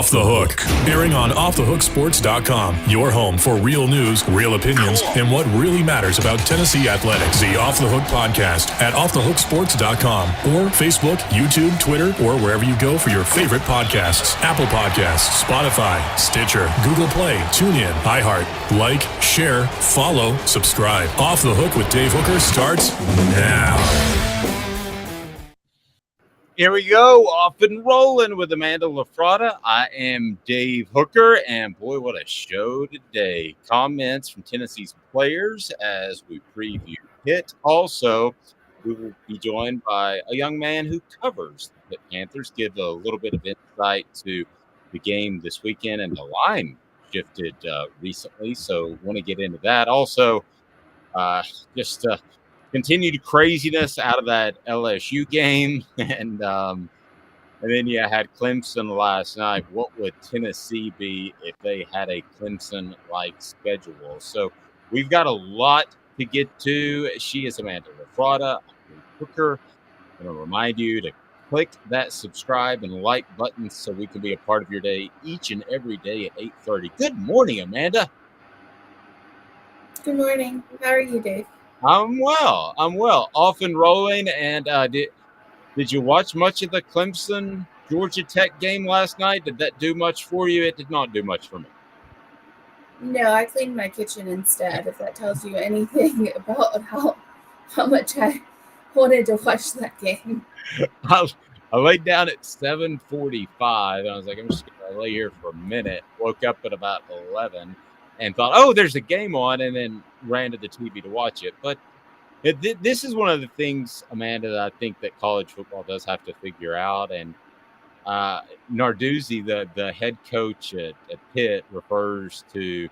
Off the Hook, airing on offthehooksports.com. Your home for real news, real opinions, and what really matters about Tennessee athletics. The Off the Hook podcast at offthehooksports.com or Facebook, YouTube, Twitter, or wherever you go for your favorite podcasts. Apple Podcasts, Spotify, Stitcher, Google Play, TuneIn, iHeart. Like, share, follow, subscribe. Off the Hook with Dave Hooker starts now. Here we go, off and rolling with Amanda LaFrada. I am Dave Hooker, and boy, what a show today. Comments from Tennessee's players as we preview Pitt. Also, we will be joined by a young man who covers the Panthers, give a little bit of insight to the game this weekend, and the line shifted recently, so want to get into that. Also, just continued craziness out of that LSU game, and then you had Clemson last night. What would Tennessee be if they had a Clemson-like schedule? So we've got a lot to get to. She is Amanda LaFrada. I'm Dave Hooker. I'm going to remind you to click that subscribe and like button so we can be a part of your day each and every day at 8:30. Good morning, Amanda. Good morning. How are you, Dave? I'm well. Off and rolling. And did you watch much of the Clemson Georgia Tech game last night? Did that do much for you? It did not do much for me. No, I cleaned my kitchen instead, if that tells you anything about how much I wanted to watch that game. I laid down at 7:45, and I was like, I'm just going to lay here for a minute. Woke up at about 11 and thought, oh, there's a game on, and then ran to the TV to watch it. But this is one of the things, Amanda, that I think that college football does have to figure out. And Narduzzi, the head coach at Pitt, refers to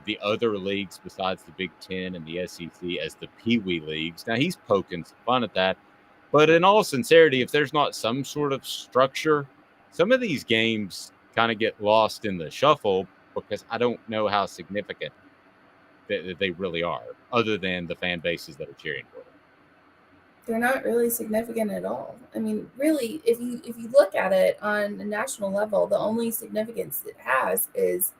the other leagues besides the Big Ten and the SEC as the Pee Wee leagues. Now, he's poking some fun at that. But in all sincerity, if there's not some sort of structure, some of these games kind of get lost in the shuffle because I don't know how significant they really are, other than the fan bases that are cheering for them. They're not really significant at all. I mean, really, if you look at it on a national level, the only significance it has is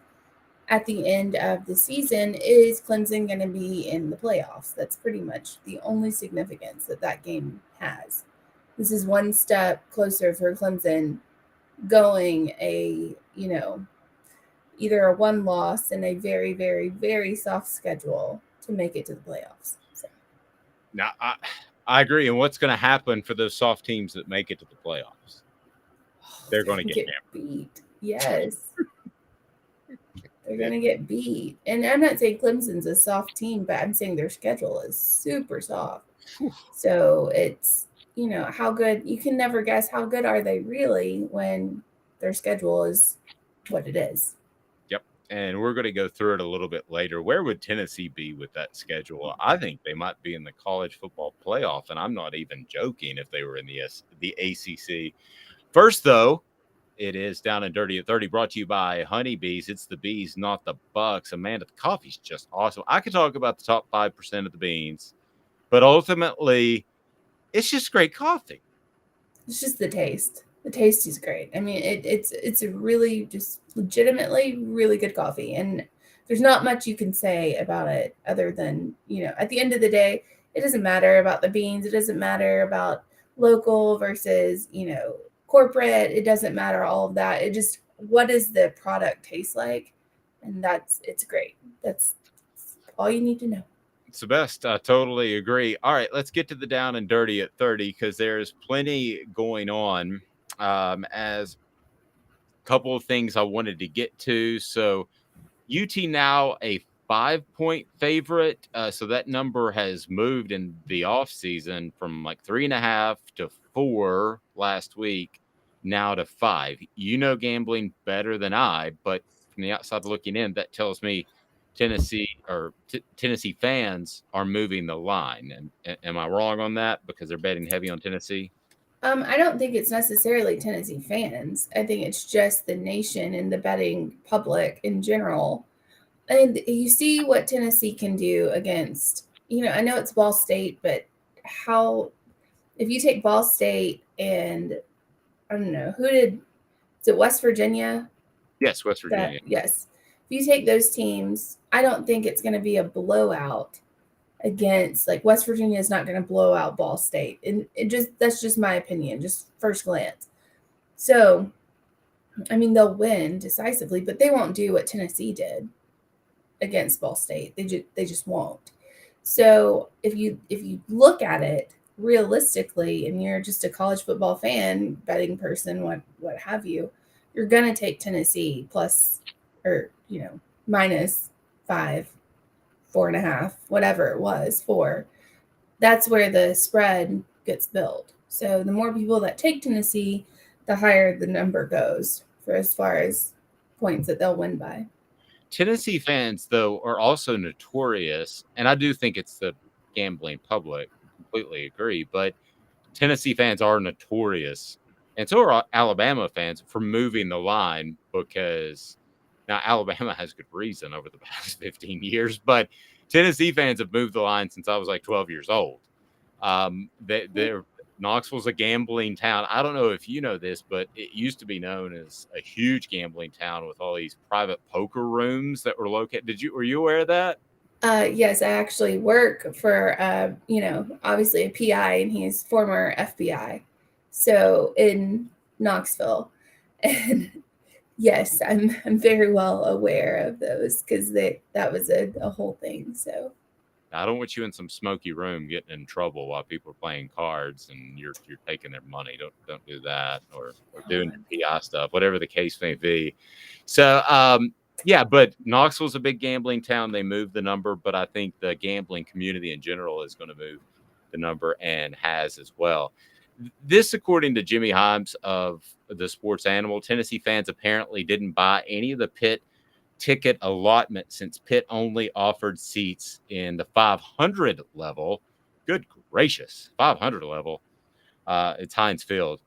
at the end of the season, is Clemson going to be in the playoffs? That's pretty much the only significance that game has. This is one step closer for Clemson going either a one loss and a very, very, very soft schedule to make it to the playoffs. So. Now, I agree. And what's going to happen for those soft teams that make it to the playoffs? They're going to get beat. Yes. They're going to get beat. And I'm not saying Clemson's a soft team, but I'm saying their schedule is super soft. So it's, how good, you can never guess how good are they really when their schedule is what it is. And we're going to go through it a little bit later. Where would Tennessee be with that schedule? I think they might be in the college football playoff, and I'm not even joking if they were in the ACC. First, though, it is Down and Dirty at 30, brought to you by Honeybees. It's the bees, not the bucks. Amanda, the coffee's just awesome. I could talk about the top 5% of the beans, but ultimately, it's just great coffee. It's just the taste. The taste is great. I mean, it's a really just legitimately really good coffee. And there's not much you can say about it other than, at the end of the day, it doesn't matter about the beans. It doesn't matter about local versus, corporate. It doesn't matter all of that. It just, what does the product taste like? And it's great. That's all you need to know. It's the best. I totally agree. All right, let's get to the Down and Dirty at 30 because there's plenty going on. As a couple of things I wanted to get to. So UT now a 5-point favorite. So that number has moved in the offseason from like 3.5 to 4 last week, now to 5. Gambling better than I, but from the outside looking in, that tells me Tennessee fans are moving the line. And am I wrong on that because they're betting heavy on Tennessee? I don't think it's necessarily Tennessee fans. I think it's just the nation and the betting public in general. And you see what Tennessee can do against, I know it's Ball State, but if you take Ball State and I don't know, who did Is it West Virginia? Yes, West Virginia. Yes. If you take those teams, I don't think it's going to be a blowout against, like, West Virginia is not going to blow out Ball State. And that's just my opinion, just first glance. So, I mean, they'll win decisively, but they won't do what Tennessee did against Ball State. They just won't. So if you look at it realistically, and you're just a college football fan, betting person, what have you, you're gonna take Tennessee plus, or minus 5, 4.5, whatever it was, 4. That's where the spread gets built. So the more people that take Tennessee, the higher the number goes for as far as points that they'll win by. Tennessee fans, though, are also notorious, and I do think it's the gambling public. Completely agree, but Tennessee fans are notorious, and so are Alabama fans, for moving the line, because now Alabama has good reason over the past 15 years, but Tennessee fans have moved the line since I was like 12 years old. Knoxville's a gambling town. I don't know if you know this, but it used to be known as a huge gambling town with all these private poker rooms that were located. Were you aware of that? Yes, I actually work for, obviously a PI, and he's former FBI. So in Knoxville, and yes, I'm very well aware of those, because that was a whole thing. So I don't want you in some smoky room getting in trouble while people are playing cards and you're taking their money. Don't do that, or doing PI stuff, whatever the case may be. So yeah, but Knoxville's a big gambling town. They moved the number, but I think the gambling community in general is going to move the number, and has as well. This, according to Jimmy Himes of the Sports Animal, Tennessee fans apparently didn't buy any of the Pitt ticket allotment since Pitt only offered seats in the 500 level. Good gracious, 500 level. It's Heinz Field,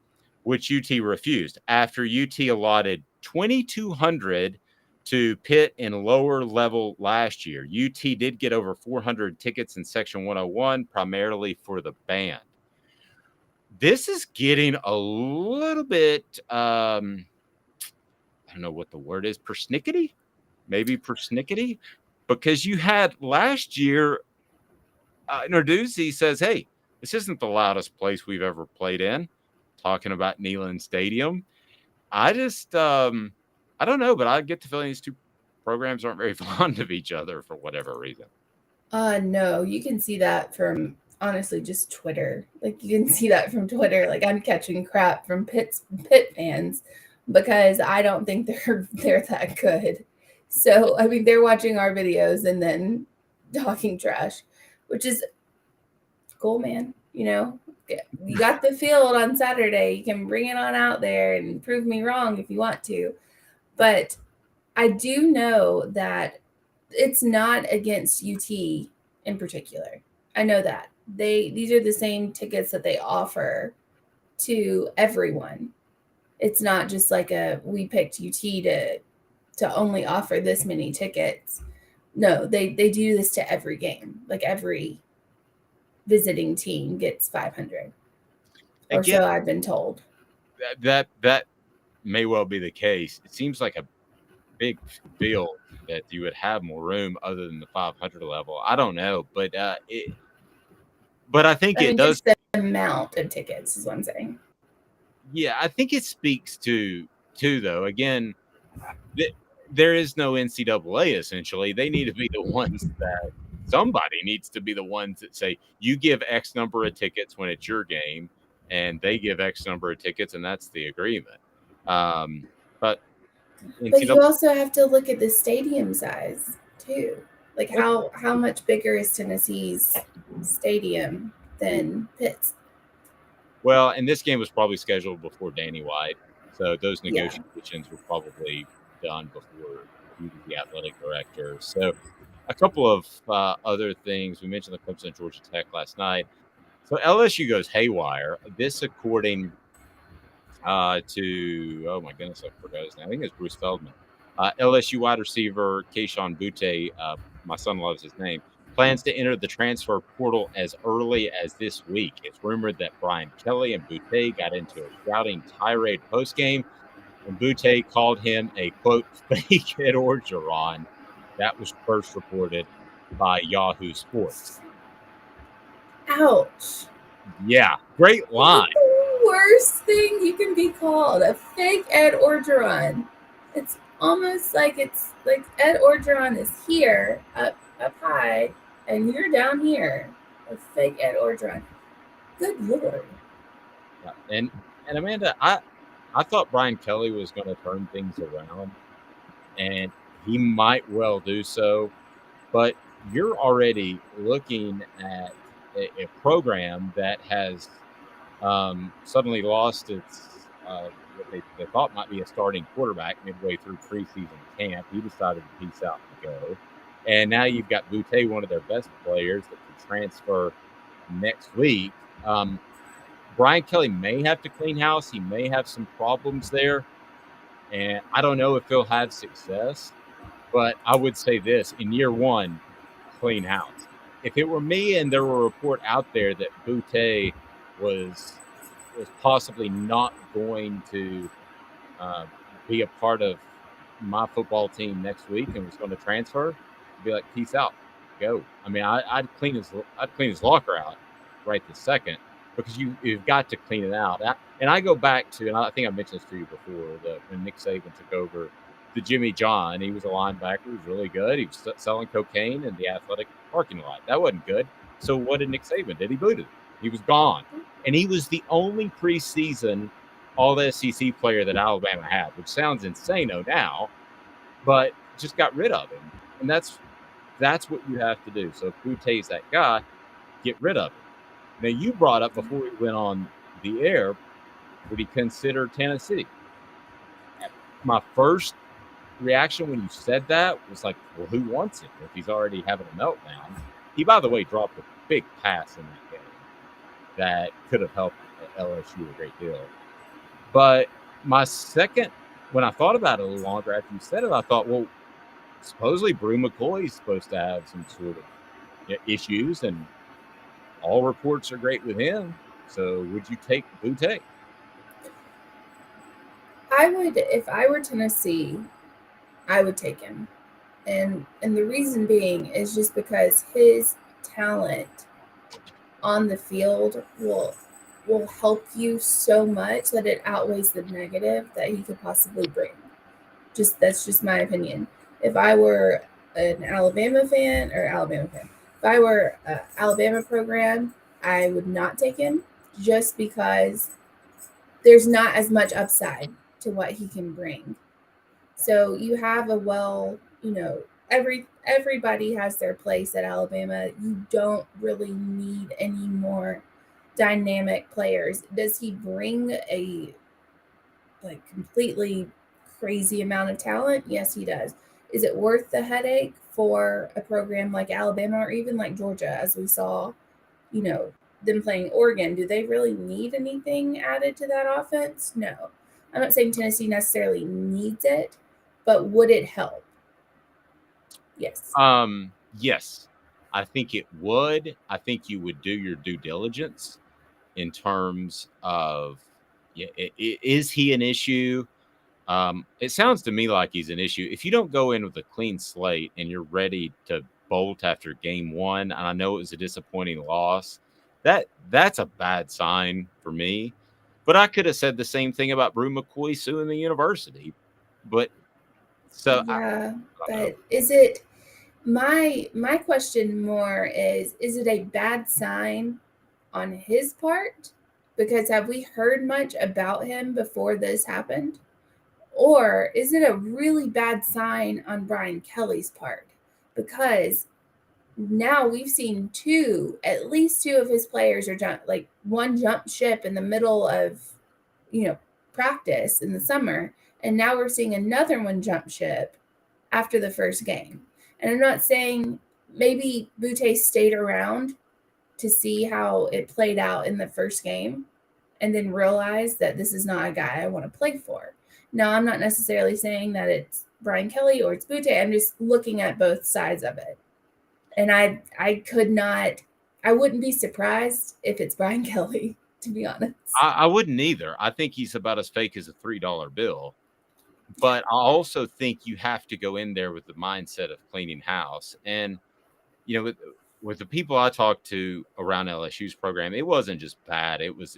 which UT refused. After UT allotted 2,200 to Pitt in lower level last year, UT did get over 400 tickets in Section 101, primarily for the band. This is getting a little bit, I don't know what the word is, persnickety? Maybe persnickety, because you had last year, Narduzzi says, hey, this isn't the loudest place we've ever played in, talking about Neyland Stadium. I just, I don't know, but I get the feeling these two programs aren't very fond of each other for whatever reason. No, you can see that from, honestly, just Twitter. Like, you can see that from Twitter. Like, I'm catching crap from Pitt fans because I don't think they're that good. So, I mean, they're watching our videos and then talking trash, which is cool, man. You got the field on Saturday. You can bring it on out there and prove me wrong if you want to. But I do know that it's not against UT in particular. I know that. These are the same tickets that they offer to everyone. It's not just like we picked UT to only offer this many tickets. No, they do this to every game. Like, every visiting team gets 500. Or so I've been told. That may well be the case. It seems like a big deal that you would have more room other than the 500 level. I don't know, but I think it does. Just the amount of tickets is what I'm saying. Yeah, I think it speaks to though. Again, there is no NCAA. Essentially, they need to be the ones that somebody needs to be the ones that say you give X number of tickets when it's your game, and they give X number of tickets, and that's the agreement. But you also have to look at the stadium size too. Like, how much bigger is Tennessee's stadium than Pitt's? Well, and this game was probably scheduled before Danny White, so those negotiations were probably done before he was the athletic director. So a couple of other things. We mentioned the Clemson Georgia Tech last night. So LSU goes haywire. This according to, oh my goodness, I forgot his name. I think it's Bruce Feldman. LSU wide receiver Keyshawn Boutte, my son loves his name, plans to enter the transfer portal as early as this week. It's rumored that Brian Kelly and Boutte got into a shouting tirade post-game. when Boutte called him a, quote, fake Ed Orgeron. That was first reported by Yahoo Sports. Ouch. Yeah, great line. It's the worst thing you can be called, a fake Ed Orgeron. It's almost like it's like Ed Orgeron is here, up high, and you're down here. A fake Ed Orgeron. Good Lord. Yeah. And Amanda, I thought Brian Kelly was going to turn things around, and he might well do so. But you're already looking at a program that has suddenly lost its what they thought might be a starting quarterback midway through preseason camp. He decided to peace out and go. And now you've got Boutte, one of their best players, that could transfer next week. Brian Kelly may have to clean house. He may have some problems there. And I don't know if he'll have success. But I would say this, in year one, clean house. If it were me and there were a report out there that Boutte was possibly not going to be a part of my football team next week and was going to transfer, I'd be like, peace out, go. I mean, I'd clean his locker out right this second, because you've got to clean it out. And I go back to, and I think I mentioned this to you before, when Nick Saban took over the Jimmy John, he was a linebacker, he was really good. He was selling cocaine in the athletic parking lot. That wasn't good. So what did Nick Saban do? He booted him. He was gone. And he was the only preseason All-SEC player that Alabama had, which sounds insane now, but just got rid of him. And that's what you have to do. So if Boutte's that guy, get rid of him. Now, you brought up before we went on the air, would he consider Tennessee? My first reaction when you said that was like, well, who wants him if he's already having a meltdown? He, by the way, dropped a big pass in that game that could have helped LSU a great deal. But my second, when I thought about it a little longer after you said it, I thought, well, supposedly Brew McCoy is supposed to have some sort of issues, and all reports are great with him. So would you take Boutte? I would, if I were Tennessee, I would take him. And the reason being is just because his talent on the field will help you so much that it outweighs the negative that he could possibly bring. That's just my opinion. If I were an Alabama fan, if I were an Alabama program, I would not take him, just because there's not as much upside to what he can bring. So you have everybody has their place at Alabama. You don't really need any more dynamic players. Does he bring a completely crazy amount of talent? Yes, he does. Is it worth the headache for a program like Alabama or even like Georgia, as we saw, them playing Oregon? Do they really need anything added to that offense? No. I'm not saying Tennessee necessarily needs it, but would it help? Yes. Yes, I think it would. I think you would do your due diligence in terms of, is he an issue? It sounds to me like he's an issue. If you don't go in with a clean slate and you're ready to bolt after game one, and I know it was a disappointing loss, that's a bad sign for me. But I could have said the same thing about Brew McCoy suing the university. But so yeah, but is it my question more is it a bad sign on his part? Because have we heard much about him before this happened? Or is it a really bad sign on Brian Kelly's part? Because now we've seen at least two of his players one jump ship in the middle of, practice in the summer. And now we're seeing another one jump ship after the first game. And I'm not saying maybe Boutte stayed around to see how it played out in the first game and then realized that this is not a guy I want to play for. Now, I'm not necessarily saying that it's Brian Kelly or it's Boutte. I'm just looking at both sides of it. And I wouldn't be surprised if it's Brian Kelly, to be honest. I wouldn't either. I think he's about as fake as a $3 bill. But I also think you have to go in there with the mindset of cleaning house. And, with the people I talked to around LSU's program, it wasn't just bad. It was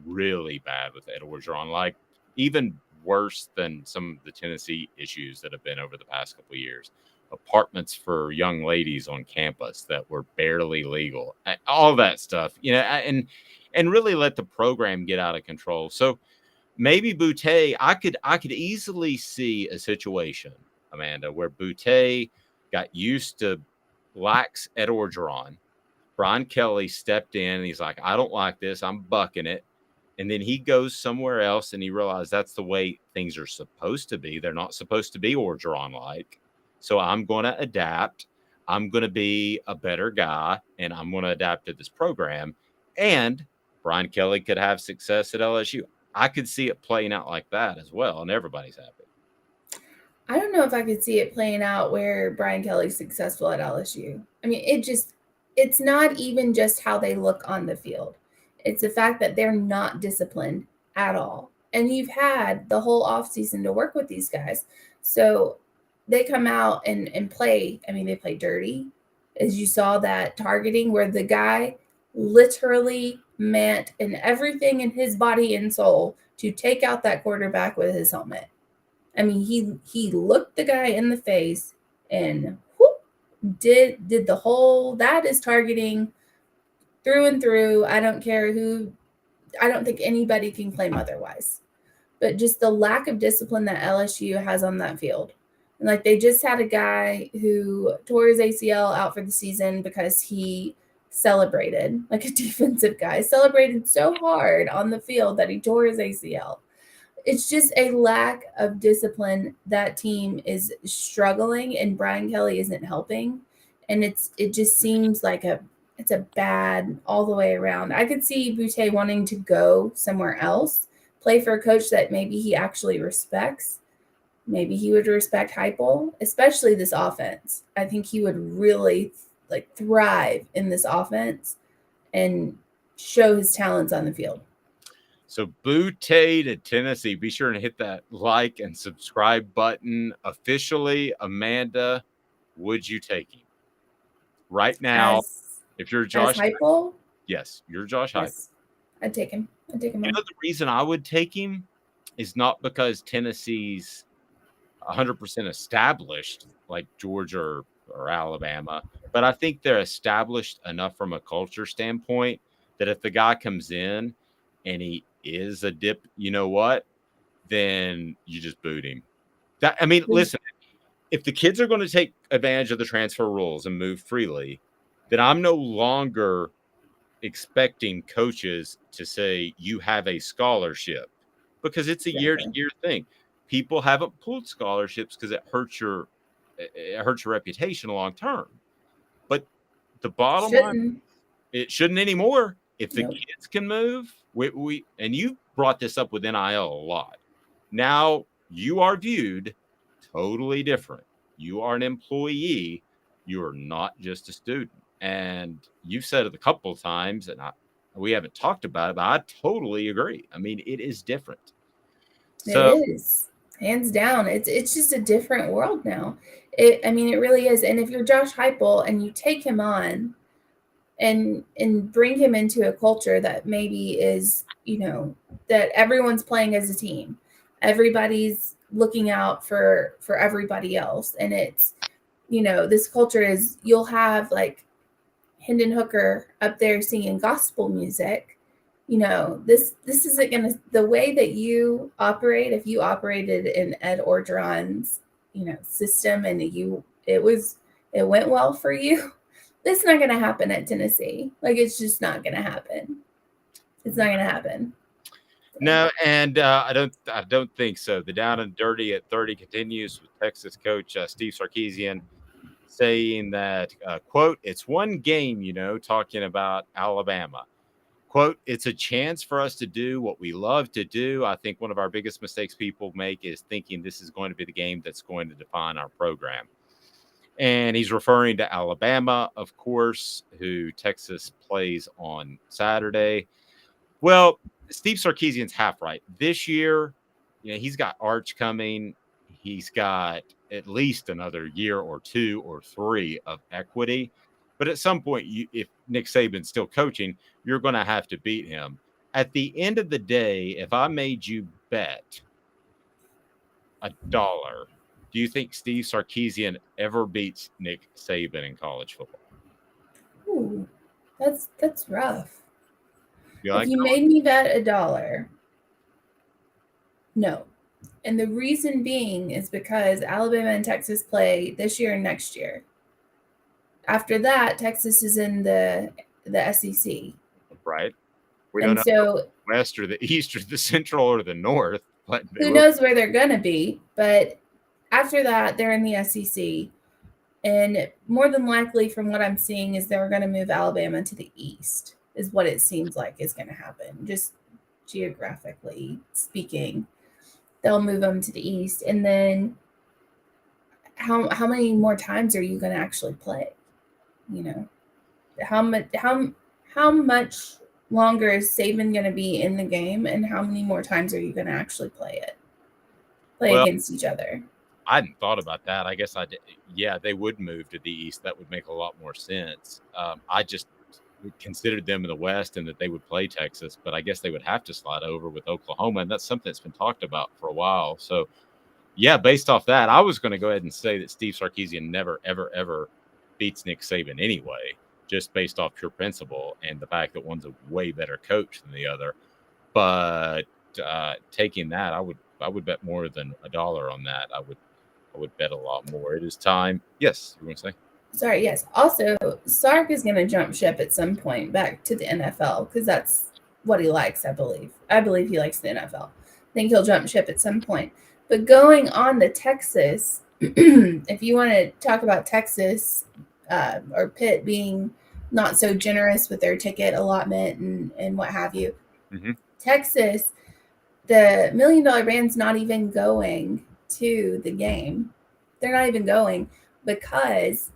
really bad with Ed Orgeron, like even worse than some of the Tennessee issues that have been over the past couple of years. Apartments for young ladies on campus that were barely legal, all that stuff, and really let the program get out of control. So maybe Boutte, I could easily see a situation, Amanda, where Boutte got used to lax Ed Orgeron. Brian Kelly stepped in and he's like, I don't like this. I'm bucking it. And then he goes somewhere else and he realized that's the way things are supposed to be. They're not supposed to be Orgeron like. So I'm going to adapt. I'm going to be a better guy and I'm going to adapt to this program. And Brian Kelly could have success at LSU. I could see it playing out like that as well. And everybody's happy. I don't know if I could see it playing out where Brian Kelly's successful at LSU. I mean, it's not even just how they look on the field. It's the fact that they're not disciplined at all. And you've had the whole offseason to work with these guys. So they come out and play. I mean, they play dirty. As you saw that targeting where the guy literally meant in everything in his body and soul to take out that quarterback with his helmet. I mean, he looked the guy in the face and whoop, did the whole, that is targeting through and through. I don't care who, I don't think anybody can claim otherwise. But just the lack of discipline that LSU has on that field. And like they just had a guy who tore his ACL out for the season because he celebrated, like a defensive guy, celebrated so hard on the field that he tore his ACL. It's just a lack of discipline. That team is struggling and Brian Kelly isn't helping. And it just seems like it's a bad all the way around. I could see Boutte wanting to go somewhere else, play for a coach that maybe he actually respects. Maybe he would respect Heupel, especially this offense. I think he would really thrive in this offense and show his talents on the field. So Boutte to Tennessee. Be sure to hit that like and subscribe button. Officially, Amanda, would you take him right now? If you're Josh Heupel, yes, you're Josh yes, Heupel. I'd take him. The reason I would take him is not because Tennessee's 100% established like Georgia or Alabama, but I think they're established enough from a culture standpoint that if the guy comes in and he is a dip, you know what? Then you just boot him. Listen, if the kids are going to take advantage of the transfer rules and move freely, then I'm no longer expecting coaches to say you have a scholarship because it's a year-to-year thing. People haven't pulled scholarships because it hurts your reputation long term. But the bottom line, it shouldn't anymore. If the kids can move, we and you brought this up with NIL a lot. Now you are viewed totally different. You are an employee. You are not just a student. And you've said it a couple of times, and we haven't talked about it, but I totally agree. I mean, it is different. So, it is. Hands down. It's just a different world now. It really is. And if you're Josh Heupel and you take him on and bring him into a culture that maybe is, that everyone's playing as a team. Everybody's looking out for everybody else. And it's, this culture is, you'll have like Hendon Hooker up there singing gospel music. This isn't going to, the way that you operate, if you operated in Ed Orgeron's, system and it went well for you, it's not going to happen at Tennessee. Like, it's just not going to happen. It's not going to happen. No, and I don't think so. The down and dirty at 30 continues with Texas coach Steve Sarkisian saying that, quote, it's one game, talking about Alabama. Quote, it's a chance for us to do what we love to do. I think one of our biggest mistakes people make is thinking this is going to be the game that's going to define our program. And he's referring to Alabama, of course, who Texas plays on Saturday. Well, Steve Sarkisian's half right. This year, he's got Arch coming. he's got at least another year or 2 or 3 of equity. But at some point, if Nick Saban's still coaching, you're going to have to beat him. At the end of the day, if I made you bet $1, do you think Steve Sarkisian ever beats Nick Saban in college football? Ooh, that's rough. You If like you made me bet $1, no. And the reason being is because Alabama and Texas play this year and next year. After that, Texas is in the SEC. right? We And don't know so the West or the East or the Central or the North, but who knows where they're going to be. But after that, they're in the SEC. And more than likely, from what I'm seeing, is they're going to move Alabama to the East, is what it seems like is going to happen, just geographically speaking. They'll move them to the East. And then how many more times are you going to actually play? You know, how much longer is Saban going to be in the game, and how many more times are you going to actually play against each other? I hadn't thought about that. I guess I did. Yeah, they would move to the East. That would make a lot more sense. I just considered them in the West and that they would play Texas, but I guess they would have to slide over with Oklahoma, and that's something that's been talked about for a while. So, yeah, based off that, I was going to go ahead and say that Steve Sarkisian never, ever, ever beats Nick Saban anyway, just based off pure principle and the fact that one's a way better coach than the other. But taking that, I would bet more than $1 on that. I would bet a lot more. It is time. Yes, you want to say? Sorry, yes. Also, Sark is going to jump ship at some point back to the NFL because that's what he likes, I believe. I believe he likes the NFL. I think he'll jump ship at some point. But going on to Texas, if you want to talk about Texas or Pitt being not so generous with their ticket allotment and what have you, Texas, the $1 Million Band's not even going to the game. They're not even going because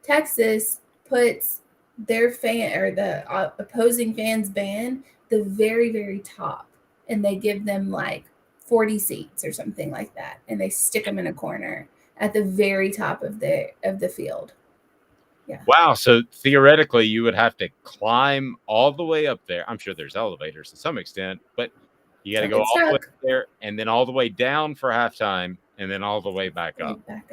Texas puts their fan or the opposing fans' band the very, very top, and they give them like 40 seats or something like that, and they stick them in a corner at the very top of the field. Yeah. Wow. So theoretically, you would have to climb all the way up there. I'm sure there's elevators to some extent, but you got to go all the way up there and then all the way down for halftime and then all the way back up. Doesn't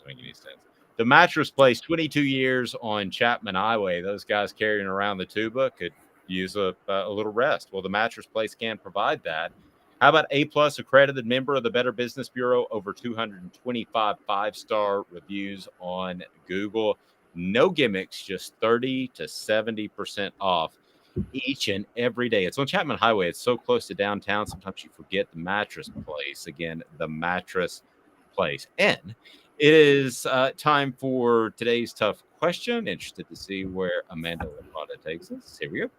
make any sense. The Mattress Place, 22 years on Chapman Highway. Those guys carrying around the tuba could use a little rest. Well, the Mattress Place can provide that. How about A-plus accredited member of the Better Business Bureau? Over 225 5-star reviews on Google. No gimmicks, just 30 to 70% off each and every day. It's on Chapman Highway. It's so close to downtown. Sometimes you forget the Mattress Place. Again, the Mattress Place. And it is time for today's tough question. Interested to see where Amanda Lafrada takes us. Here we go.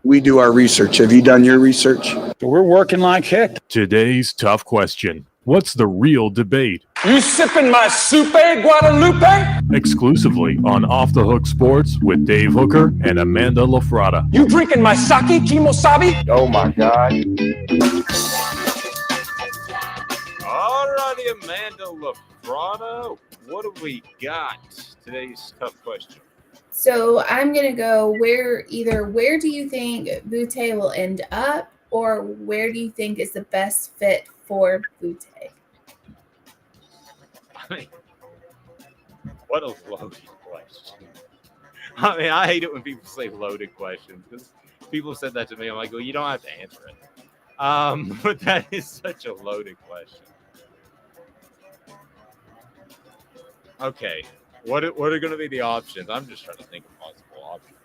We do our research. Have you done your research? We're working like heck. Today's tough question. What's the real debate? You sipping my soupe, Guadalupe? Exclusively on Off the Hook Sports with Dave Hooker and Amanda Lafrada. You drinking my sake, Kimosabi? Oh my God. All righty, Amanda Lafrada. What have we got? Today's tough question. So I'm going to go where do you think Boutte will end up, or where do you think is the best fit for Boutte? I mean, what a loaded question. I mean, I hate it when people say loaded questions because people have said that to me. I'm like, well, you don't have to answer it. But that is such a loaded question. Okay. What are going to be the options? I'm just trying to think of possible options.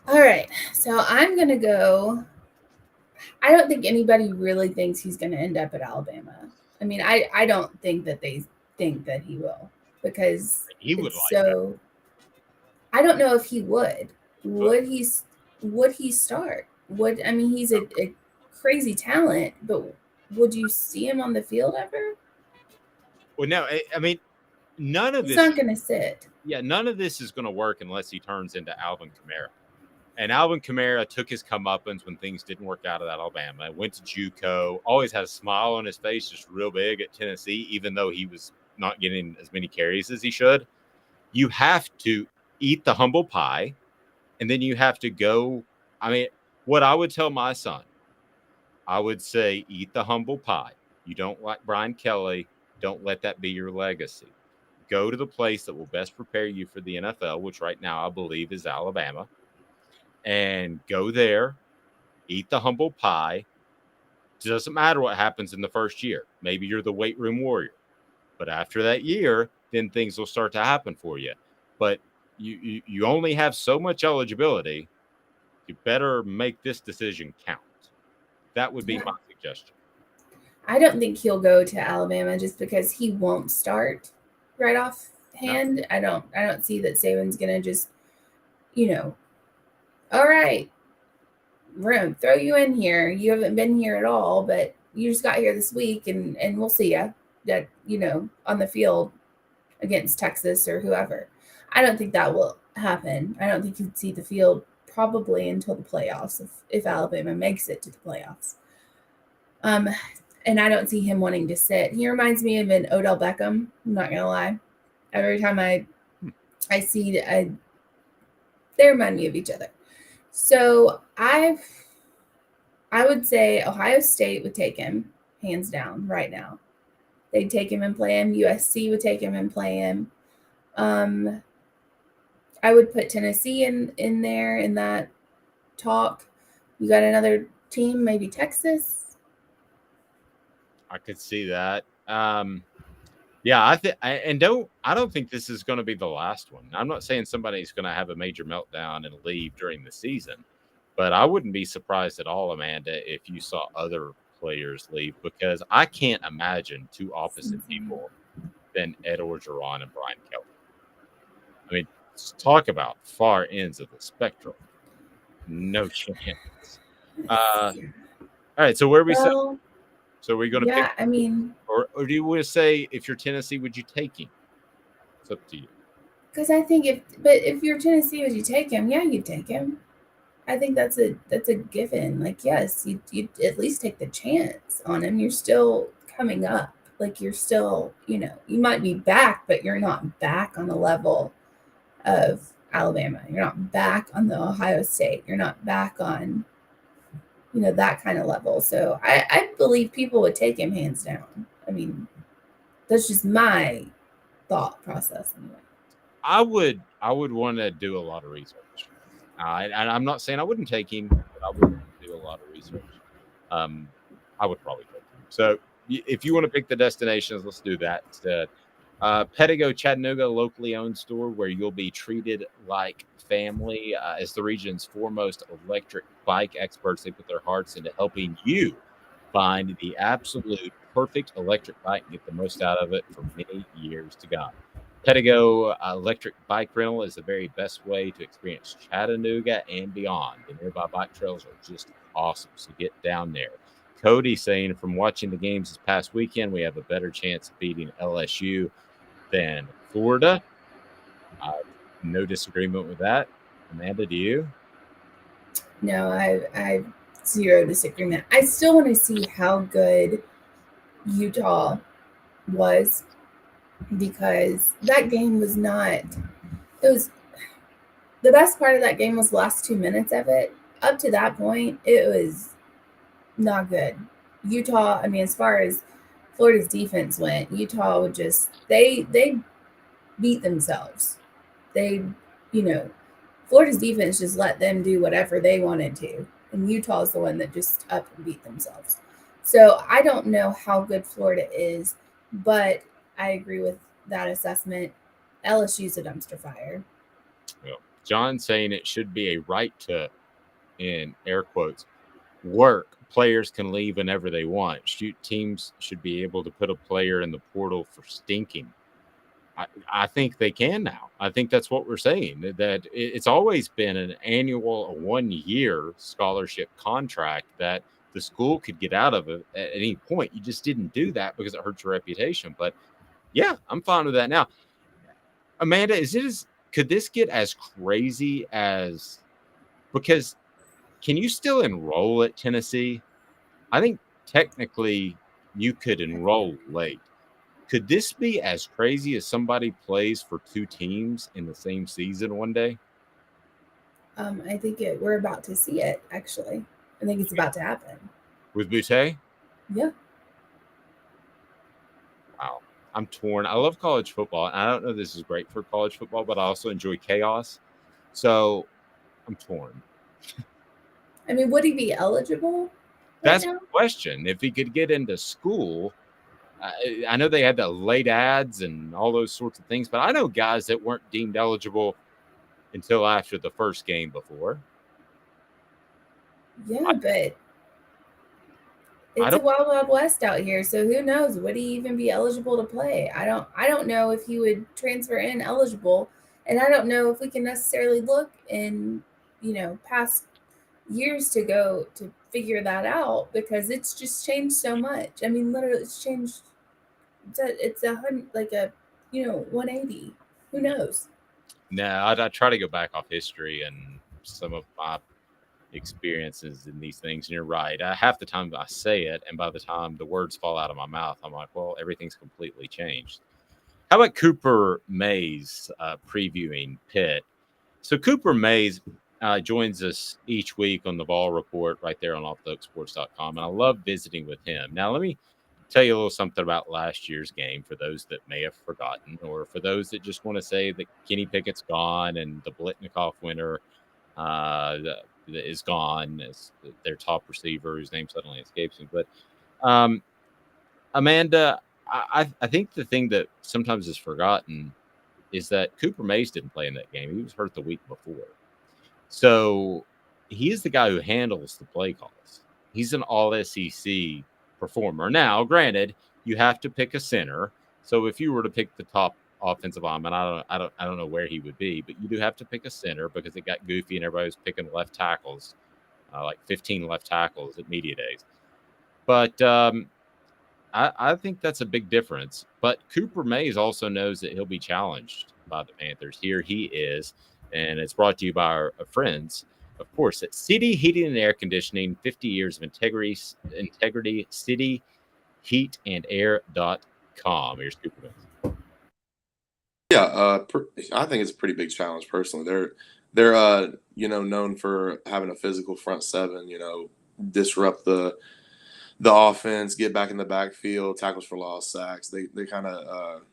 All right. So I'm going to go. I don't think anybody really thinks he's going to end up at Alabama. I mean, I don't think that they think that he will because he would so. I don't know if he would. Would he start? He's a crazy talent, but would you see him on the field ever? Well, no. I mean, none of He's this. not going to sit. Yeah, none of this is going to work unless he turns into Alvin Kamara. And Alvin Kamara took his comeuppance when things didn't work out at Alabama. Went to JUCO. Always had a smile on his face, just real big at Tennessee, even though he was not getting as many carries as he should. You have to eat the humble pie, and then you have to go. I mean, what I would tell my son, I would say, eat the humble pie. You don't like Brian Kelly. Don't let that be your legacy. Go to the place that will best prepare you for the NFL, which right now I believe is Alabama. And go there, eat the humble pie. It doesn't matter what happens in the first year. Maybe you're the weight room warrior. But after that year, then things will start to happen for you. But you only have so much eligibility. You better make this decision count. That would be my suggestion. I don't think he'll go to Alabama just because he won't start right off hand. No. I don't see that Saban's gonna just, all right, we're gonna throw you in here. You haven't been here at all, but you just got here this week, and we'll see you that on the field against Texas or whoever. I don't think that will happen. I don't think you'd see the field probably until the playoffs if Alabama makes it to the playoffs. And I don't see him wanting to sit. He reminds me of an Odell Beckham. I'm not gonna lie. Every time I see, they remind me of each other. So I would say Ohio State would take him hands down right now. They'd take him and play him. USC would take him and play him. I would put Tennessee in there in that talk. You got another team, maybe Texas. I could see that. Yeah, I don't think this is going to be the last one. I'm not saying somebody's going to have a major meltdown and leave during the season, but I wouldn't be surprised at all, Amanda, if you saw other players leave, because I can't imagine two opposite people than Ed Orgeron and Brian Kelly. I mean, talk about far ends of the spectrum. No chance. All right, so where are we set? So we're going to pick. I mean, or do you want to say if you're Tennessee, would you take him? It's up to you. Because I think if you're Tennessee, would you take him? Yeah, you'd take him. I think that's a given. Like, yes, you'd at least take the chance on him. You're still coming up. Like, you're still, you might be back, but you're not back on the level of Alabama. You're not back on the Ohio State. You're not back on that kind of level. So I believe people would take him hands down. I mean, that's just my thought process anyway. I would want to do a lot of research. And I'm not saying I wouldn't take him, but I would do a lot of research. I would probably take him. So if you want to pick the destinations, let's do that instead. Pettigo, Chattanooga, locally owned store where you'll be treated like family. As the region's foremost electric bike experts, they put their hearts into helping you find the absolute perfect electric bike and get the most out of it for many years to come. Pettigo electric bike rental is the very best way to experience Chattanooga and beyond. The nearby bike trails are just awesome, so get down there. Cody saying, from watching the games this past weekend, we have a better chance of beating LSU than Florida. No disagreement with that. Amanda, do you? No, I zero disagreement. I still want to see how good Utah was, because that game was not – the best part of that game was the last 2 minutes of it. Up to that point, it was not good. Utah, I mean, as far as Florida's defense went, Utah would just – they beat themselves. Florida's defense just let them do whatever they wanted to. And Utah's the one that just up and beat themselves. So I don't know how good Florida is, but I agree with that assessment. LSU's a dumpster fire. Well, John's saying it should be a right to, in air quotes, work. Players can leave whenever they want. Teams should be able to put a player in the portal for stinking. I think they can now. I think that's what we're saying, that it's always been an annual 1-year scholarship contract that the school could get out of it at any point. You just didn't do that because it hurts your reputation. But yeah, I'm fine with that now. Amanda, could this get as crazy as Because can you still enroll at Tennessee? I think technically you could enroll late. Could this be as crazy as somebody plays for two teams in the same season one day? I think we're about to see it, actually. I think it's about to happen. With Boutte? Yeah. Wow. I'm torn. I love college football. I don't know this is great for college football, but I also enjoy chaos. So I'm torn. I mean, would he be eligible right That's now? the question. If he could get into school, I know they had the late ads and all those sorts of things, but I know guys that weren't deemed eligible until after the first game before. Yeah, but it's a wild, wild west out here. So who knows? Would he even be eligible to play? I don't know if he would transfer in eligible, and I don't know if we can necessarily look in, past years to go to figure that out, because it's just changed so much. I mean, literally, it's changed. It's a 180. Who knows? No, I try to go back off history and some of my experiences in these things. And you're right. Half the time I say it, and by the time the words fall out of my mouth, I'm like, well, everything's completely changed. How about Cooper Mays previewing Pitt? So Cooper Mays joins us each week on the Ball Report right there on offthehooksports.com. And I love visiting with him. Now, let me tell you a little something about last year's game for those that may have forgotten, or for those that just want to say that Kenny Pickett's gone and the Blitnikoff winner is gone as their top receiver, whose name suddenly escapes me. But Amanda, I think the thing that sometimes is forgotten is that Cooper Mays didn't play in that game. He was hurt the week before. So he is the guy who handles the play calls. He's an all SEC performer. Now, granted, you have to pick a center. So if you were to pick the top offensive lineman, I don't know where he would be, but you do have to pick a center because it got goofy and everybody was picking left tackles, like 15 left tackles at media days. But I think that's a big difference. But Cooper Mays also knows that he'll be challenged by the Panthers. Here he is, and it's brought to you by our friends, of course, at City Heating and Air Conditioning, 50 years of integrity, cityheatandair.com. Here's Cooper Mays. Yeah, I think it's a pretty big challenge personally. They're known for having a physical front seven, disrupt the offense, get back in the backfield, tackles for loss, sacks. They kind of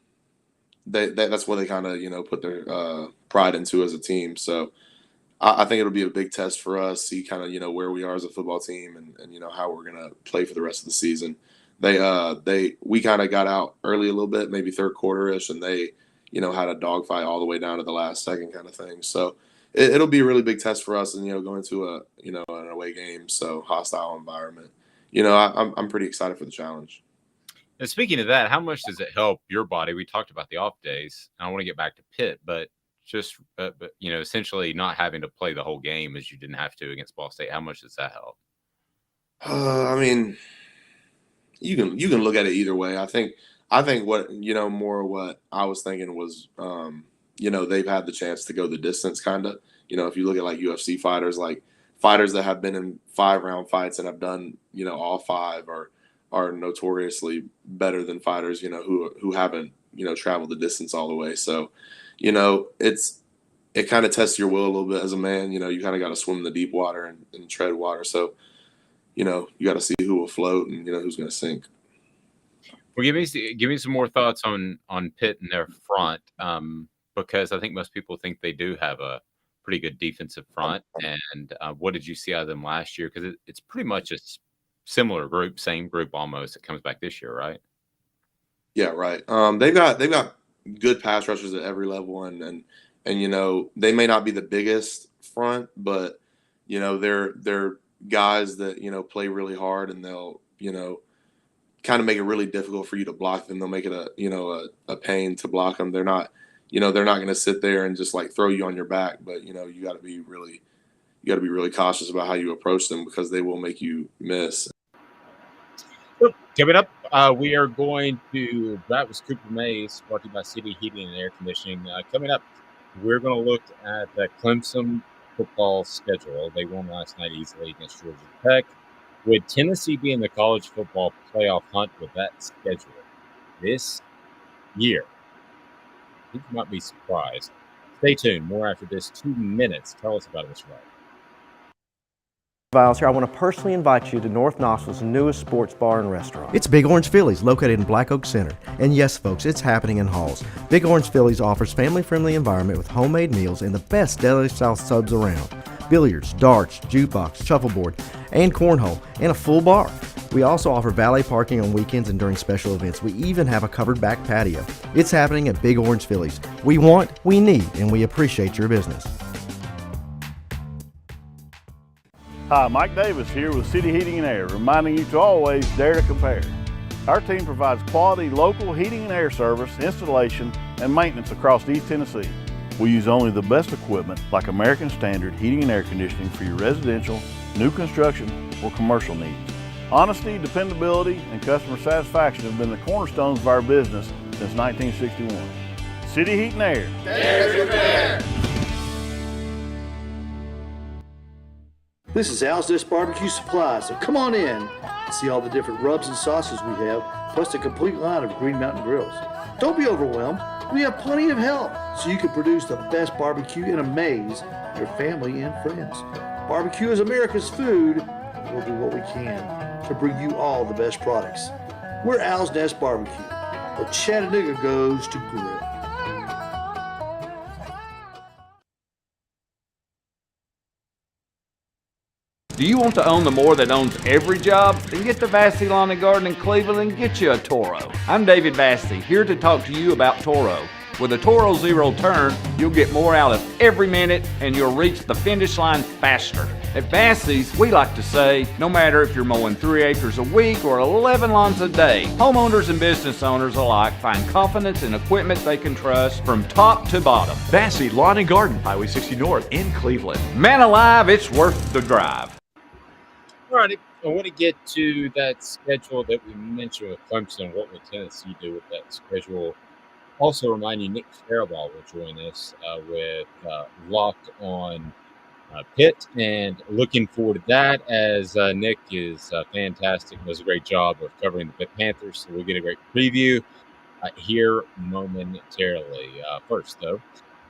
that's what they kind of put their pride into as a team. So I think it'll be a big test for us, see kind of where we are as a football team and how we're gonna play for the rest of the season. We kind of got out early a little bit, maybe third quarter-ish, and they had a dogfight all the way down to the last second kind of thing. So it'll be a really big test for us, and going to an away game, so hostile environment. I'm pretty excited for the challenge. And speaking of that, how much does it help your body? We talked about the off days. I want to get back to Pitt, but just essentially not having to play the whole game as you didn't have to against Ball State. How much does that help? I mean, you can look at it either way. I think what more what I was thinking was they've had the chance to go the distance kind of. If you look at like UFC fighters, like fighters that have been in 5-round fights and have done all 5 are notoriously better than fighters who haven't traveled the distance all the way. So it kind of tests your will a little bit as a man. You kind of got to swim in the deep water and tread water. So you got to see who will float and who's going to sink. Well, give me some more thoughts on Pitt and their front, because I think most people think they do have a pretty good defensive front. And what did you see out of them last year? Because it's pretty much a similar group, same group almost. It comes back this year, right? Yeah, right. They've got good pass rushers at every level, and they may not be the biggest front, but they're guys that play really hard, and they'll kind of make it really difficult for you to block them. They'll make it a pain to block them. They're not going to sit there and just like throw you on your back, but you got to be really cautious about how you approach them because they will make you miss. Coming up, we are going to, that was Cooper Mays, brought to you by City Heating and Air Conditioning. Coming up, we're going to look at the Clemson football schedule. They won last night easily against Georgia Tech. Would Tennessee be in the college football playoff hunt with that schedule this year? I think you might be surprised. Stay tuned. More after this 2 minutes. Tell us about it, Mr. Wright. Here, I want to personally invite you to North Knoxville's newest sports bar and restaurant. It's Big Orange Phillies, located in Black Oak Center. And yes, folks, it's happening in Halls. Big Orange Phillies offers family-friendly environment with homemade meals and the best deli-style subs around. Billiards, darts, jukebox, shuffleboard, and cornhole, and a full bar. We also offer valet parking on weekends and during special events. We even have a covered back patio. It's happening at Big Orange Phillies. We want, we need, and we appreciate your business. Hi, Mike Davis here with City Heating and Air, reminding you to always dare to compare. Our team provides quality local heating and air service, installation, and maintenance across East Tennessee. We use only the best equipment like American Standard heating and air conditioning for your residential, new construction, or commercial needs. Honesty, dependability, and customer satisfaction have been the cornerstones of our business since 1961. City Heat and Air. Dare to compare. This is Al's Nest Barbecue Supply, so come on in and see all the different rubs and sauces we have, plus a complete line of Green Mountain grills. Don't be overwhelmed. We have plenty of help so you can produce the best barbecue and amaze your family and friends. Barbecue is America's food, and we'll do what we can to bring you all the best products. We're Al's Nest Barbecue, where Chattanooga goes to grill. Do you want to own the more that owns every job? Then get to Vassey Lawn and Garden in Cleveland and get you a Toro. I'm David Vassey, here to talk to you about Toro. With a Toro Zero Turn, you'll get more out of every minute and you'll reach the finish line faster. At Vassey's, we like to say, no matter if you're mowing 3 acres a week or 11 lawns a day, homeowners and business owners alike find confidence in equipment they can trust from top to bottom. Vassey Lawn and Garden, Highway 60 North in Cleveland. Man alive, it's worth the drive. All right, I want to get to that schedule that we mentioned with Clemson. What would Tennessee do with that schedule? Also remind you, Nick Faribault will join us with Locked on Pitt, and looking forward to that as Nick is fantastic, does a great job of covering the Pitt Panthers, so we'll get a great preview here momentarily. First, though,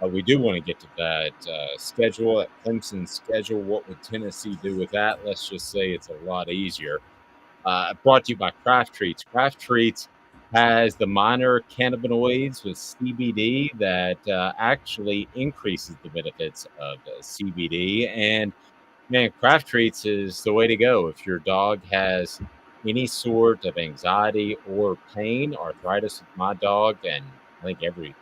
we do want to get to that schedule, that Clemson schedule. What would Tennessee do with that? Let's just say it's a lot easier. Brought to you by Craft Treats. Craft Treats has the minor cannabinoids with CBD that actually increases the benefits of CBD. And, man, Craft Treats is the way to go. If your dog has any sort of anxiety or pain, arthritis with my dog, and I think every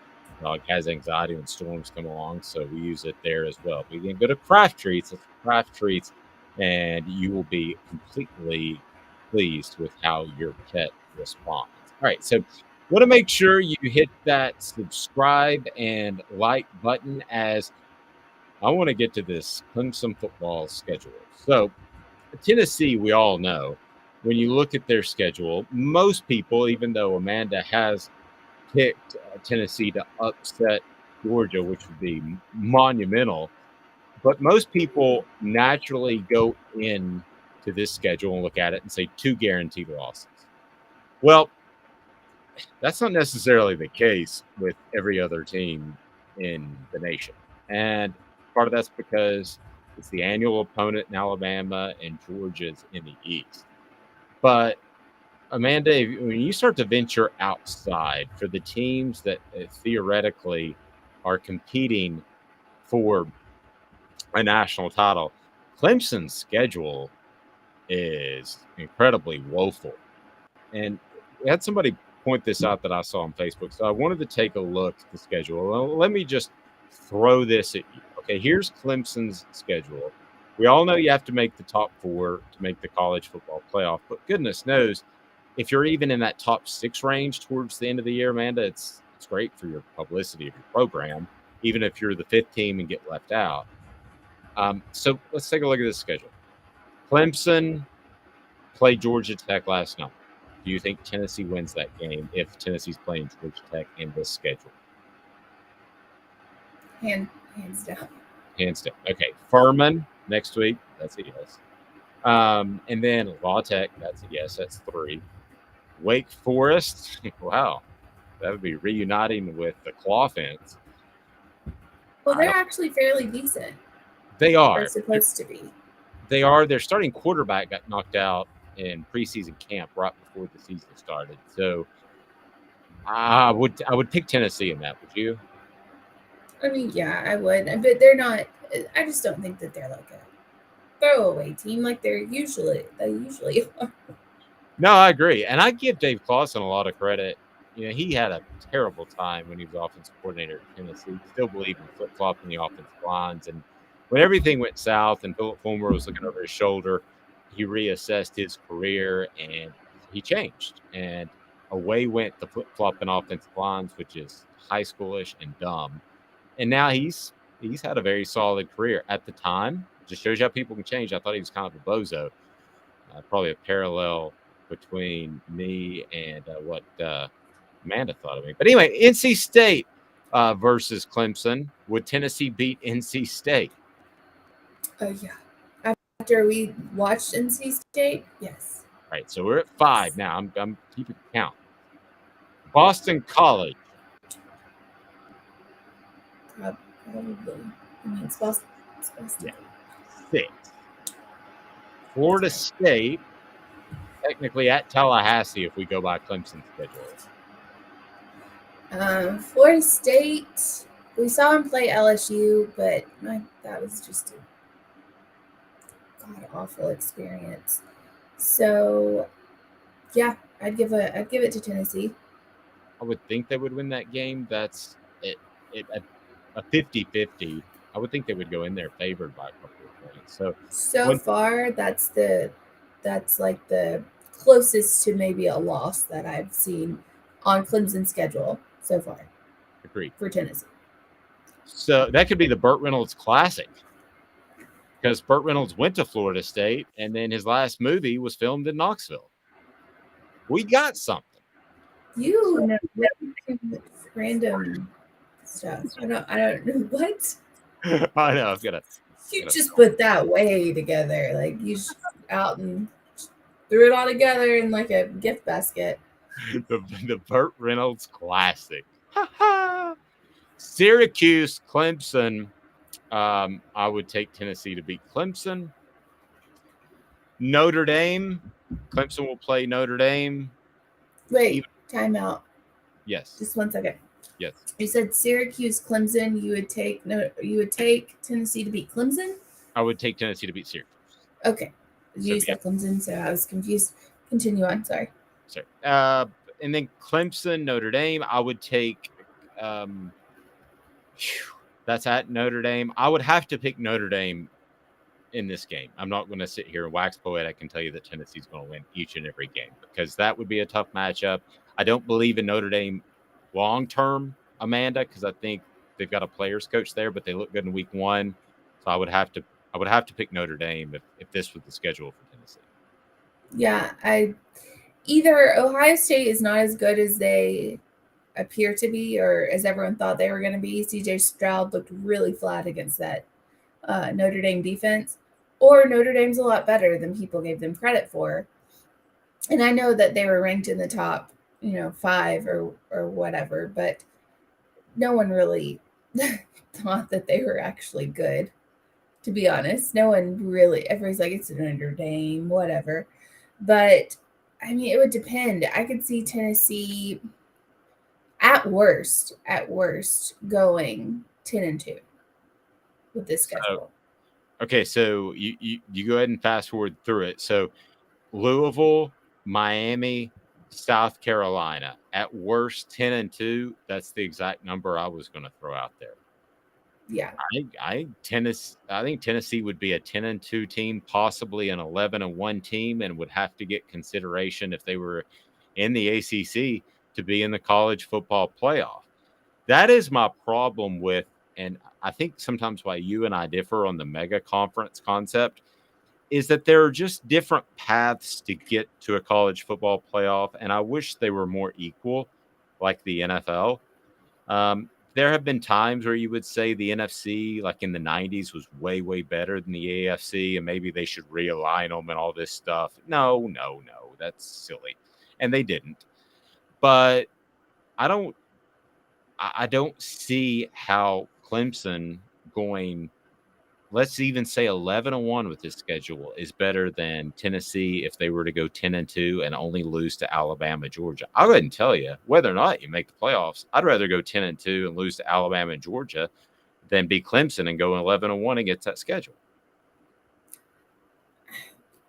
dog has anxiety when storms come along, so we use it there as well. But you can go to Craft Treats, it's Craft Treats, and you will be completely pleased with how your pet responds. All right, so want to make sure you hit that subscribe and like button as I want to get to this Clemson football schedule. So Tennessee, we all know, when you look at their schedule, most people, even though Amanda has picked Tennessee to upset Georgia, which would be monumental, but most people naturally go in to this schedule and look at it and say 2 guaranteed losses. Well, that's not necessarily the case with every other team in the nation. And part of that's because it's the annual opponent in Alabama and Georgia's in the East. But Amanda, when you start to venture outside for the teams that theoretically are competing for a national title, Clemson's schedule is incredibly woeful. And we had somebody point this out that I saw on Facebook, so I wanted to take a look at the schedule. Well, let me just throw this at you. Okay, here's Clemson's schedule. We all know you have to make the top 4 to make the college football playoff, but goodness knows, if you're even in that top 6 range towards the end of the year, Amanda, it's great for your publicity of your program, even if you're the 5th team and get left out. So let's take a look at this schedule. Clemson played Georgia Tech last night. Do you think Tennessee wins that game if Tennessee's playing Georgia Tech in this schedule? Hands down. Penn State. Okay, Furman next week. That's a yes. And then La Tech. That's a yes. That's 3. Wake Forest. Wow, that would be reuniting with the Claw Fence. Well, they're actually fairly decent. They are. They're supposed to be. They are. Their starting quarterback got knocked out in preseason camp right before the season started. So I would pick Tennessee in that. Would you? I mean, yeah, I would, but they're not. I just don't think that they're like a throwaway team like they usually are. No, I agree, and I give Dave Clawson a lot of credit. You know, he had a terrible time when he was offensive coordinator at Tennessee. Still believe in flip-flopping the offensive lines, and when everything went south and Philip Fulmer was looking over his shoulder, he reassessed his career and he changed. And away went the flip-flopping offensive lines, which is high schoolish and dumb. And now he's had a very solid career. At the time, just shows you how people can change. I thought he was kind of a bozo. Probably a parallel between me and what Amanda thought of me. But anyway, NC State versus Clemson. Would Tennessee beat NC State? Oh, yeah. After we watched NC State, yes. Right, so we're at 5 now. I'm keeping count. Boston College. Probably. I mean, it's Boston. Yeah. 6. Florida State. Technically at Tallahassee if we go by Clemson's schedule. Florida State, we saw him play LSU, but that was just a god-awful experience. So, yeah, I'd give it to Tennessee. I would think they would win that game. That's a 50-50. I would think they would go in there favored by a couple of points. So far, that's like the closest to maybe a loss that I've seen on Clemson's schedule so far. Agreed. For Tennessee. So that could be the Burt Reynolds Classic. Because Burt Reynolds went to Florida State, and then his last movie was filmed in Knoxville. We got something. You know random stuff. I don't know what. I know. I've got to. You just put that way together. Like you just out and threw it all together in like a gift basket. The Burt Reynolds Classic. Syracuse, Clemson. I would take Tennessee to beat Clemson. Notre Dame. Clemson will play Notre Dame. Wait, timeout. Yes. Just 1 second. Yes. You said Syracuse, Clemson. You would take Tennessee to beat Clemson? I would take Tennessee to beat Syracuse. Okay. You said Clemson, so I was confused. Continue on. Sorry. And then Clemson, Notre Dame. I would take. That's at Notre Dame. I would have to pick Notre Dame in this game. I'm not going to sit here and wax poetic and tell you that Tennessee's going to win each and every game because that would be a tough matchup. I don't believe in Notre Dame long term, Amanda, because I think they've got a players coach there, but they look good in week 1. So I would have to pick Notre Dame if this was the schedule for Tennessee. Yeah, either Ohio State is not as good as they appear to be, or as everyone thought they were going to be. CJ Stroud looked really flat against that Notre Dame defense, or Notre Dame's a lot better than people gave them credit for. And I know that they were ranked in the top, 5 or whatever, but no one really thought that they were actually good, to be honest. No one really, everybody's like, it's Notre Dame, whatever. But, I mean, it would depend. I could see Tennessee at worst, going 10-2 with this schedule. Okay, so you go ahead and fast forward through it. So Louisville, Miami, South Carolina, at worst 10-2. That's the exact number I was going to throw out there. Yeah, I think Tennessee would be a 10-2 team, possibly an 11-1 team, and would have to get consideration if they were in the ACC to be in the college football playoff. That is my problem with, and I think sometimes why you and I differ on the mega conference concept, is that there are just different paths to get to a college football playoff, and I wish they were more equal, like the NFL. there have been times where you would say the NFC, like in the 90s, was way, way better than the AFC, and maybe they should realign them and all this stuff. No, that's silly. And they didn't. But I don't see how Clemson going, let's even say 11-1 with this schedule, is better than Tennessee if they were to go 10-2 and only lose to Alabama, Georgia. I'll go ahead and tell you, whether or not you make the playoffs, I'd rather go 10-2 and lose to Alabama and Georgia than be Clemson and go 11-1 against that schedule.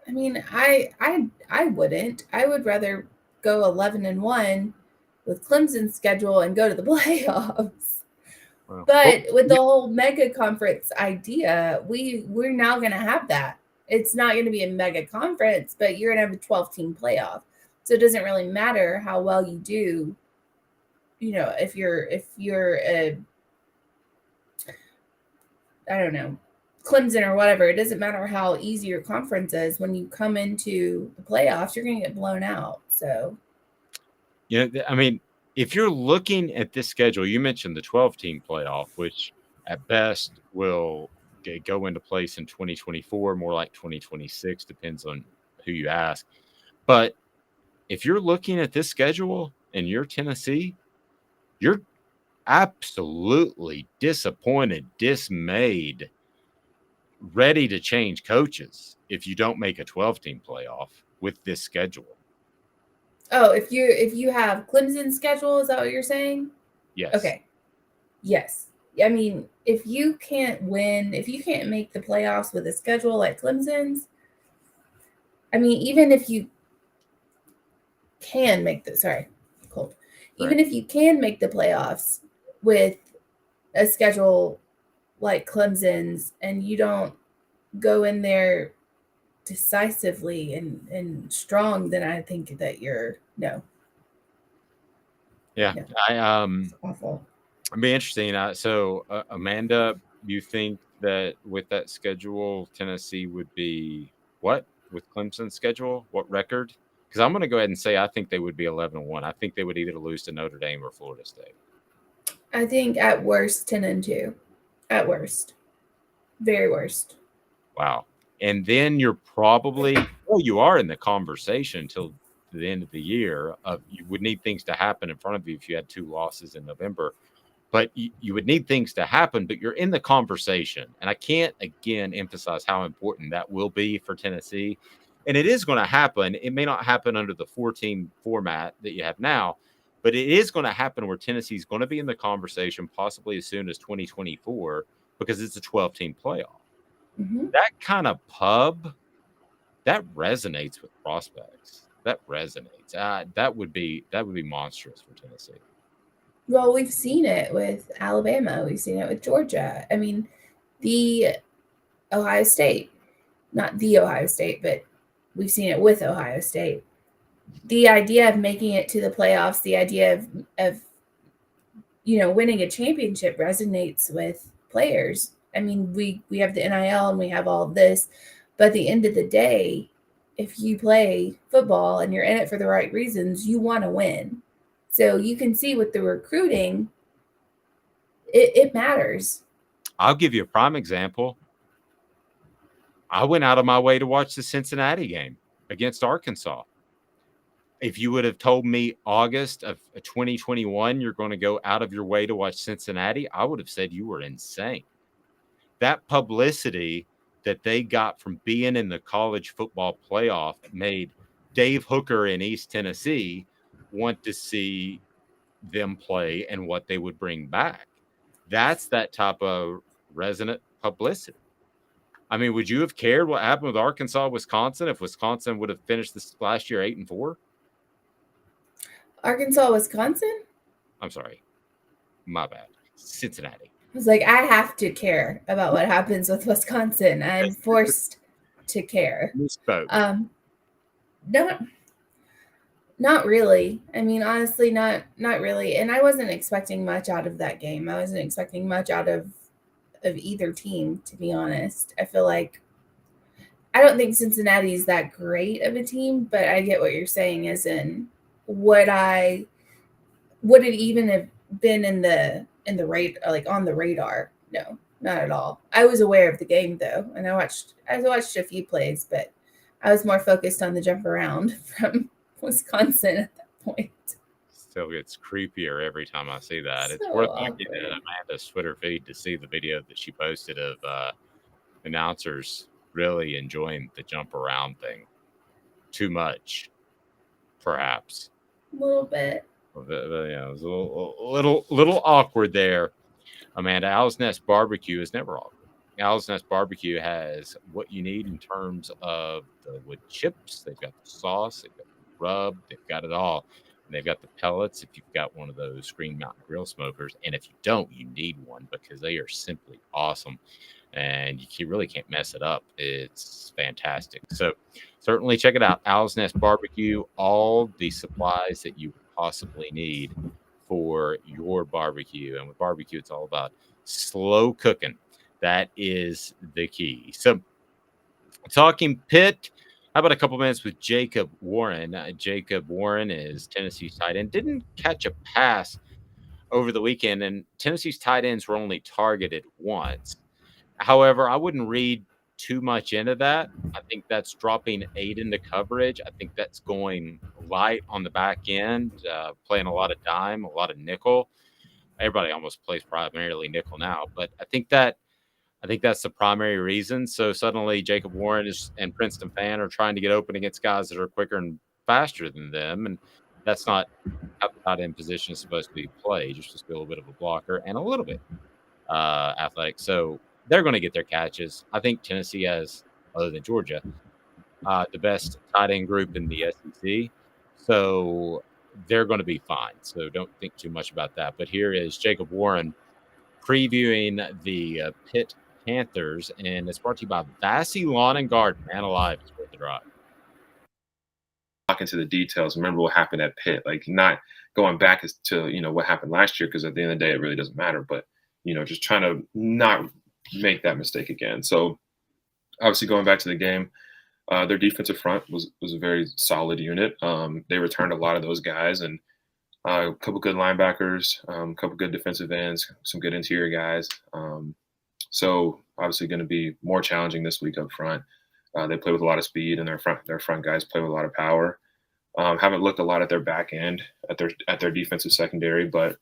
I mean, I wouldn't. I would rather go 11-1 with Clemson's schedule and go to the playoffs. Well, But with the whole mega conference idea, we're now going to have that. It's not going to be a mega conference, but you're going to have a 12-team playoff. So it doesn't really matter how well you do. You know, if you're a, I don't know, Clemson or whatever, it doesn't matter how easy your conference is. When you come into the playoffs, you're going to get blown out. So, I mean, if you're looking at this schedule, you mentioned the 12-team playoff, which at best will go into place in 2024, more like 2026, depends on who you ask. But if you're looking at this schedule and you're Tennessee, you're absolutely disappointed, dismayed, ready to change coaches if you don't make a 12-team playoff with this schedule. Oh, if you have Clemson's schedule, is that what you're saying? Yes. Okay. Yes. I mean, if you can't make the playoffs with a schedule like Clemson's, I mean, even if you can make even if you can make the playoffs with a schedule like Clemson's and you don't go in there decisively and strong, then I think that you're no. Yeah. It's awful. It'd be interesting. So Amanda, you think that with that schedule, Tennessee would be what with Clemson's schedule? What record? Because I'm going to go ahead and say I think they would be 11-1. I think they would either lose to Notre Dame or Florida State. I think at worst 10-2. At worst. Very worst. Wow. And then you're probably, you are in the conversation until the end of the year. You would need things to happen in front of you if you had 2 losses in November. But you would need things to happen, but you're in the conversation. And I can't, again, emphasize how important that will be for Tennessee. And it is going to happen. It may not happen under the 4-team format that you have now, but it is going to happen where Tennessee is going to be in the conversation possibly as soon as 2024 because it's a 12-team playoff. Mm-hmm. That kind of pub, that resonates with prospects. That resonates. That would be monstrous for Tennessee. Well, we've seen it with Alabama. We've seen it with Georgia. I mean, the Ohio State, not the Ohio State, but we've seen it with Ohio State. The idea of making it to the playoffs, the idea of winning a championship resonates with players. I mean, we have the NIL and we have all of this, but at the end of the day, if you play football and you're in it for the right reasons, you want to win. So you can see with the recruiting, it matters. I'll give you a prime example. I went out of my way to watch the Cincinnati game against Arkansas. If you would have told me August of 2021, you're going to go out of your way to watch Cincinnati, I would have said you were insane. That publicity that they got from being in the college football playoff made Dave Hooker in East Tennessee want to see them play and what they would bring back. That's that type of resonant publicity. I mean, would you have cared what happened with Arkansas, Wisconsin, if Wisconsin would have finished this last year 8-4? Arkansas, Wisconsin? I'm sorry. My bad. Cincinnati. I was like, I have to care about what happens with Wisconsin. I'm forced to care. Not really. I mean, honestly, not really. And I wasn't expecting much out of that game. I wasn't expecting much out of either team, to be honest. I feel like I don't think Cincinnati is that great of a team, but I get what you're saying would it even have been in in the like on the radar. No, not at all. I was aware of the game though, and I watched a few plays, but I was more focused on the jump around from Wisconsin at that point. Still gets creepier every time I see that. It's So worth awkward. looking at Amanda's Twitter feed to see the video that she posted of announcers really enjoying the jump around thing. Too much, perhaps. A little bit. Yeah, it was a little awkward there. Amanda, Owl's Nest Barbecue is never awkward. Owl's Nest Barbecue has what you need in terms of the wood chips. They've got the sauce, they've got the rub, they've got it all. And they've got the pellets if you've got one of those Green Mountain Grill smokers. And if you don't, you need one because they are simply awesome. And you really can't mess it up. It's fantastic. So certainly check it out. Owl's Nest Barbecue, all the supplies that you would possibly need for your barbecue. And with barbecue, it's all about slow cooking. That is the key. So talking Pitt, how about a couple minutes with Jacob Warren? Jacob Warren is Tennessee's tight end. Didn't catch a pass over the weekend, and Tennessee's tight ends were only targeted once. However, I wouldn't read too much into that. I think that's dropping 8 into coverage. I think that's going light on the back end, playing a lot of dime, a lot of nickel. Everybody almost plays primarily nickel now, but I think that's the primary reason. So suddenly Jacob Warren and Princeton Fan are trying to get open against guys that are quicker and faster than them. And that's not how the tight end position is supposed to be played. You're supposed to be a little bit of a blocker and a little bit athletic. So they're going to get their catches. I think Tennessee has, other than Georgia, the best tight end group in the SEC. So they're going to be fine. So don't think too much about that. But here is Jacob Warren previewing the Pitt Panthers, and it's brought to you by Vassy Lawn and Garden. Man alive, it's worth the drive. Talk into the details. Remember what happened at Pitt, like not going back as to what happened last year, because at the end of the day it really doesn't matter. But just trying to not make that mistake again. So obviously going back to the game, their defensive front was a very solid unit. They returned a lot of those guys, and a couple good linebackers, a couple good defensive ends, some good interior guys. So obviously going to be more challenging this week up front. They play with a lot of speed, and their front guys play with a lot of power. Haven't looked a lot at their back end, at their defensive secondary, but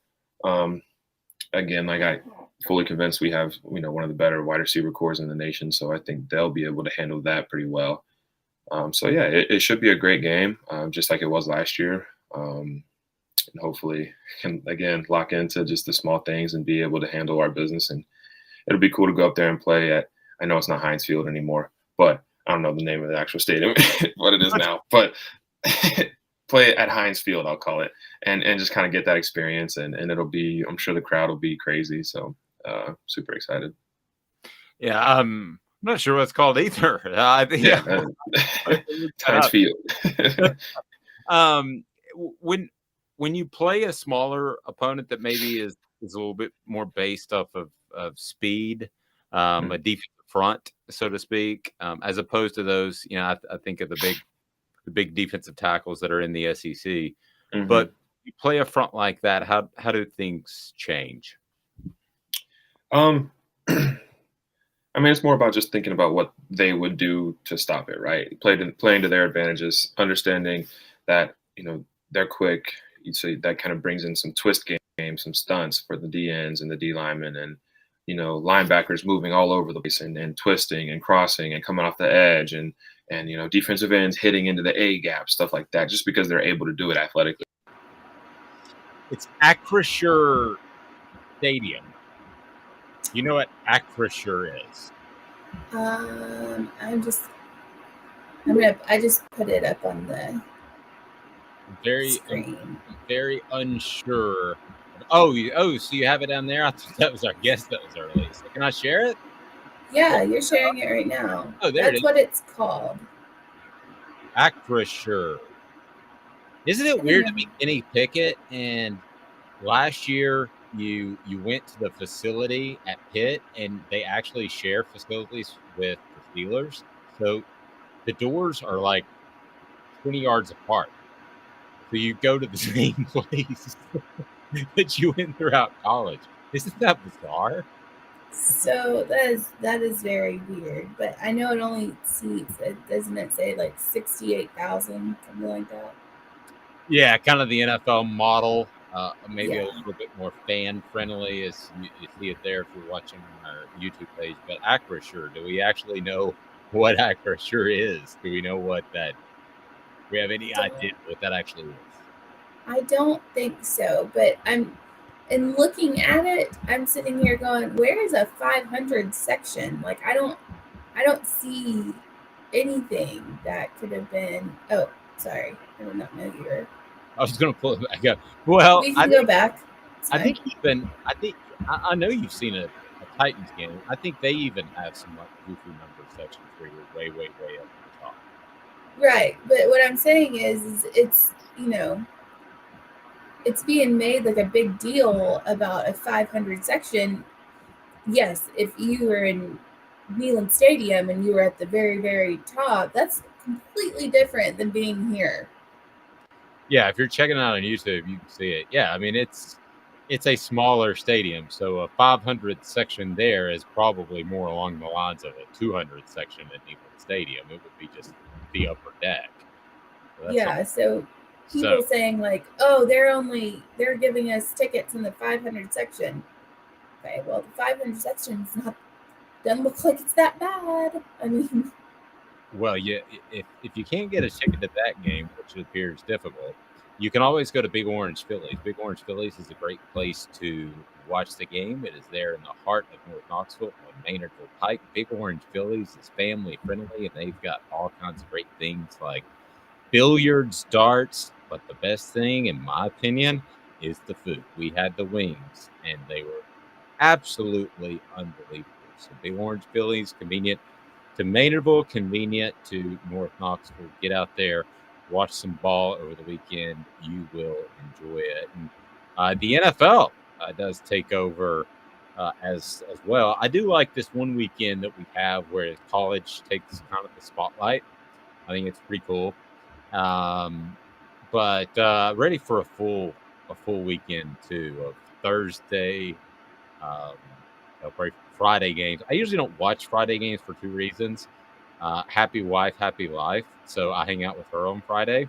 again, like I fully convinced we have one of the better wide receiver cores in the nation, so I think they'll be able to handle that pretty well. So yeah, it should be a great game, just like it was last year. And hopefully can again lock into just the small things and be able to handle our business. And it'll be cool to go up there and play at, I know it's not Heinz Field anymore, but I don't know the name of the actual stadium, what it is now, but play at Heinz Field, I'll call it, and just kind of get that experience. And it'll be, I'm sure the crowd will be crazy. So super excited. Yeah. I'm not sure what it's called either. I think Heinz Field. When you play a smaller opponent that maybe is a little bit more based off of speed, a defensive front, so to speak, as opposed to those, I think of the big defensive tackles that are in the SEC. Mm-hmm. But you play a front like that, how do things change? I mean, it's more about just thinking about what they would do to stop it, right? Playing to their advantages, understanding that they're quick. So that kind of brings in some twist game, some stunts for the D ends and the D linemen, and linebackers moving all over the place and twisting and crossing and coming off the edge, and defensive ends hitting into the A gap, stuff like that, just because they're able to do it athletically. It's Acrisure Stadium. You know what Acrisure is? I just put it up on the screen. Very unsure. Oh, so you have it down there? I thought that was our guest that was early. So can I share it? Yeah, you're sharing it right now. Oh, That's what it's called. Acrisure. Isn't it weird to be Kenny Pickett? And last year you went to the facility at Pitt, and they actually share facilities with the Steelers. So the doors are like 20 yards apart. So you go to the same place that you went throughout college. Isn't that bizarre? So that is very weird. But I know it only seats. Doesn't it say like 68,000, something like that? Yeah, kind of the NFL model. Maybe a Yeah. little bit more fan friendly, as you see it there if you're watching on our YouTube page. But Acrisure, do we actually know what Acrisure is? Do we know what that? Do we have any idea what that actually is? I don't think so, but in looking at it, I'm sitting here going, where is a 500 section? Like I don't see anything that could have been. Oh, sorry, I did not know you were. I was going to pull it back up. Well, We can go back. It's I fine. think I know you've seen a Titans game. I think they even have some like goofy number sections where you're way, way, way up at the top. Right, but what I'm saying is it's it's being made like a big deal about a 500 section. Yes, if you were in Neyland Stadium and you were at the very, very top, that's completely different than being here. Yeah, if you're checking it out on YouTube, you can see it. Yeah, I mean it's a smaller stadium, so a 500 section there is probably more along the lines of a 200 section at Neyland Stadium. It would be just the upper deck. So Yeah, so so people saying like, "Oh, they're giving us tickets in the 500 section." Okay, well, the 500 section is not doesn't look like it's that bad. I mean, well, yeah, if you can't get a ticket to that game, which appears difficult, you can always go to Big Orange Phillies. Big Orange Phillies is a great place to watch the game. It is there in the heart of North Knoxville on Maynardville Pike. Big Orange Phillies is family friendly, and they've got all kinds of great things like billiards, darts. But the best thing, in my opinion, is the food. We had the wings, and they were absolutely unbelievable. So Big Orange Phillies, convenient to Maynardville, convenient to North Knoxville. Get out there, watch some ball over the weekend. You will enjoy it. And the NFL does take over as well. I do like this one weekend that we have where college takes kind of the spotlight. I think it's pretty cool. But ready for a full weekend too of Thursday, Friday games. I usually don't watch Friday games for two reasons. Happy wife, happy life. So I hang out with her on Friday,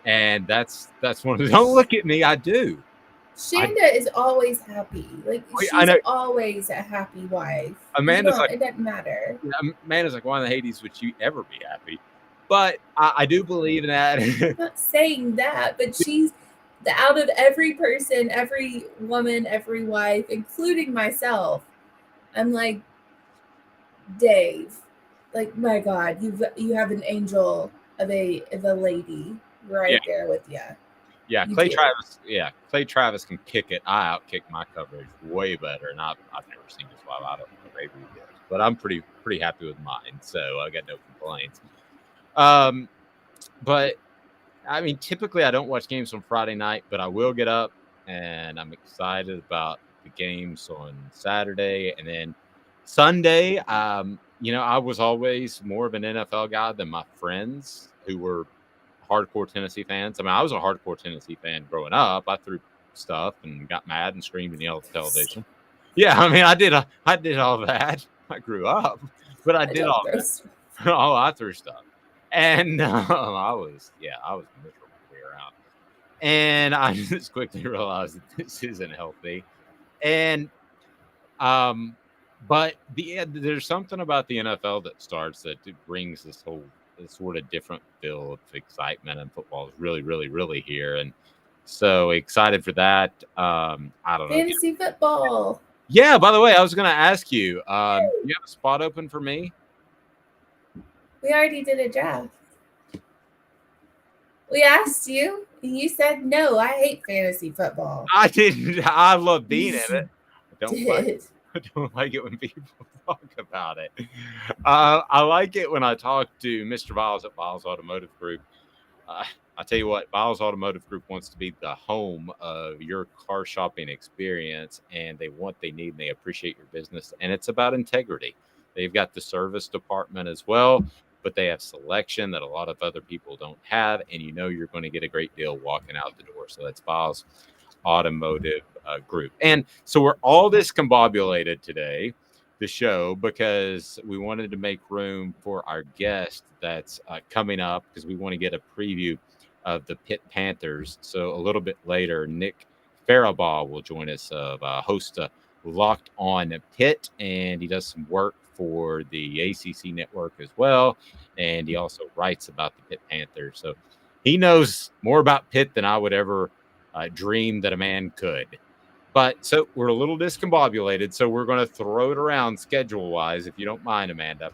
and that's one of the. Don't look at me. I do. Shanda is always happy. Like I she's know. always a happy wife. Amanda's like, it doesn't matter. Amanda's like, why in the Hades would you ever be happy? But I do believe in that. I'm not saying that, but she's out of every person, every woman, every wife, including myself. I'm like, Dave, like my God, you have an angel of a lady right there with you. Yeah, You Clay do. Travis. Yeah, Clay Travis can kick it. I outkick my coverage way better, and I've never seen his wife. I don't know, maybe he did, but I'm pretty happy with mine, so I got no complaints. But I mean, typically I don't watch games on Friday night, but I will get up, and I'm excited about the games on Saturday, and then Sunday. I was always more of an NFL guy than my friends who were hardcore Tennessee fans. I mean, I was a hardcore Tennessee fan growing up. I threw stuff and got mad and screamed and yelled at television. Yeah, I mean, I did all that. I grew up, but I did all that. Oh, I threw stuff, and I was miserable to be around. And I just quickly realized that this isn't healthy. And but there's something about the NFL that starts that it brings this sort of different feel of excitement, and football is really, really, really here, and so excited for that. I don't know. Fantasy football. Yeah. By the way, I was going to ask you. You have a spot open for me? We already did a draft. We asked you, and you said no. I hate fantasy football. I didn't. I love being in it. I don't like it when people talk about it. I like it when I talk to Mr. Biles at Biles Automotive Group. I tell you what, Biles Automotive Group wants to be the home of your car shopping experience, and they need, and they appreciate your business, and it's about integrity. They've got the service department as well, but they have selection that a lot of other people don't have, and you're going to get a great deal walking out the door. So that's Biles Automotive group. And so we're all discombobulated today, the show, because we wanted to make room for our guest that's coming up, because we want to get a preview of the Pitt Panthers. So a little bit later, Nick Faribaugh will join us, host Locked On Pitt, and he does some work for the ACC network as well, and he also writes about the Pitt Panthers. So he knows more about Pitt than I would ever dream that a man could. But so we're a little discombobulated, so we're going to throw it around schedule-wise, if you don't mind, Amanda.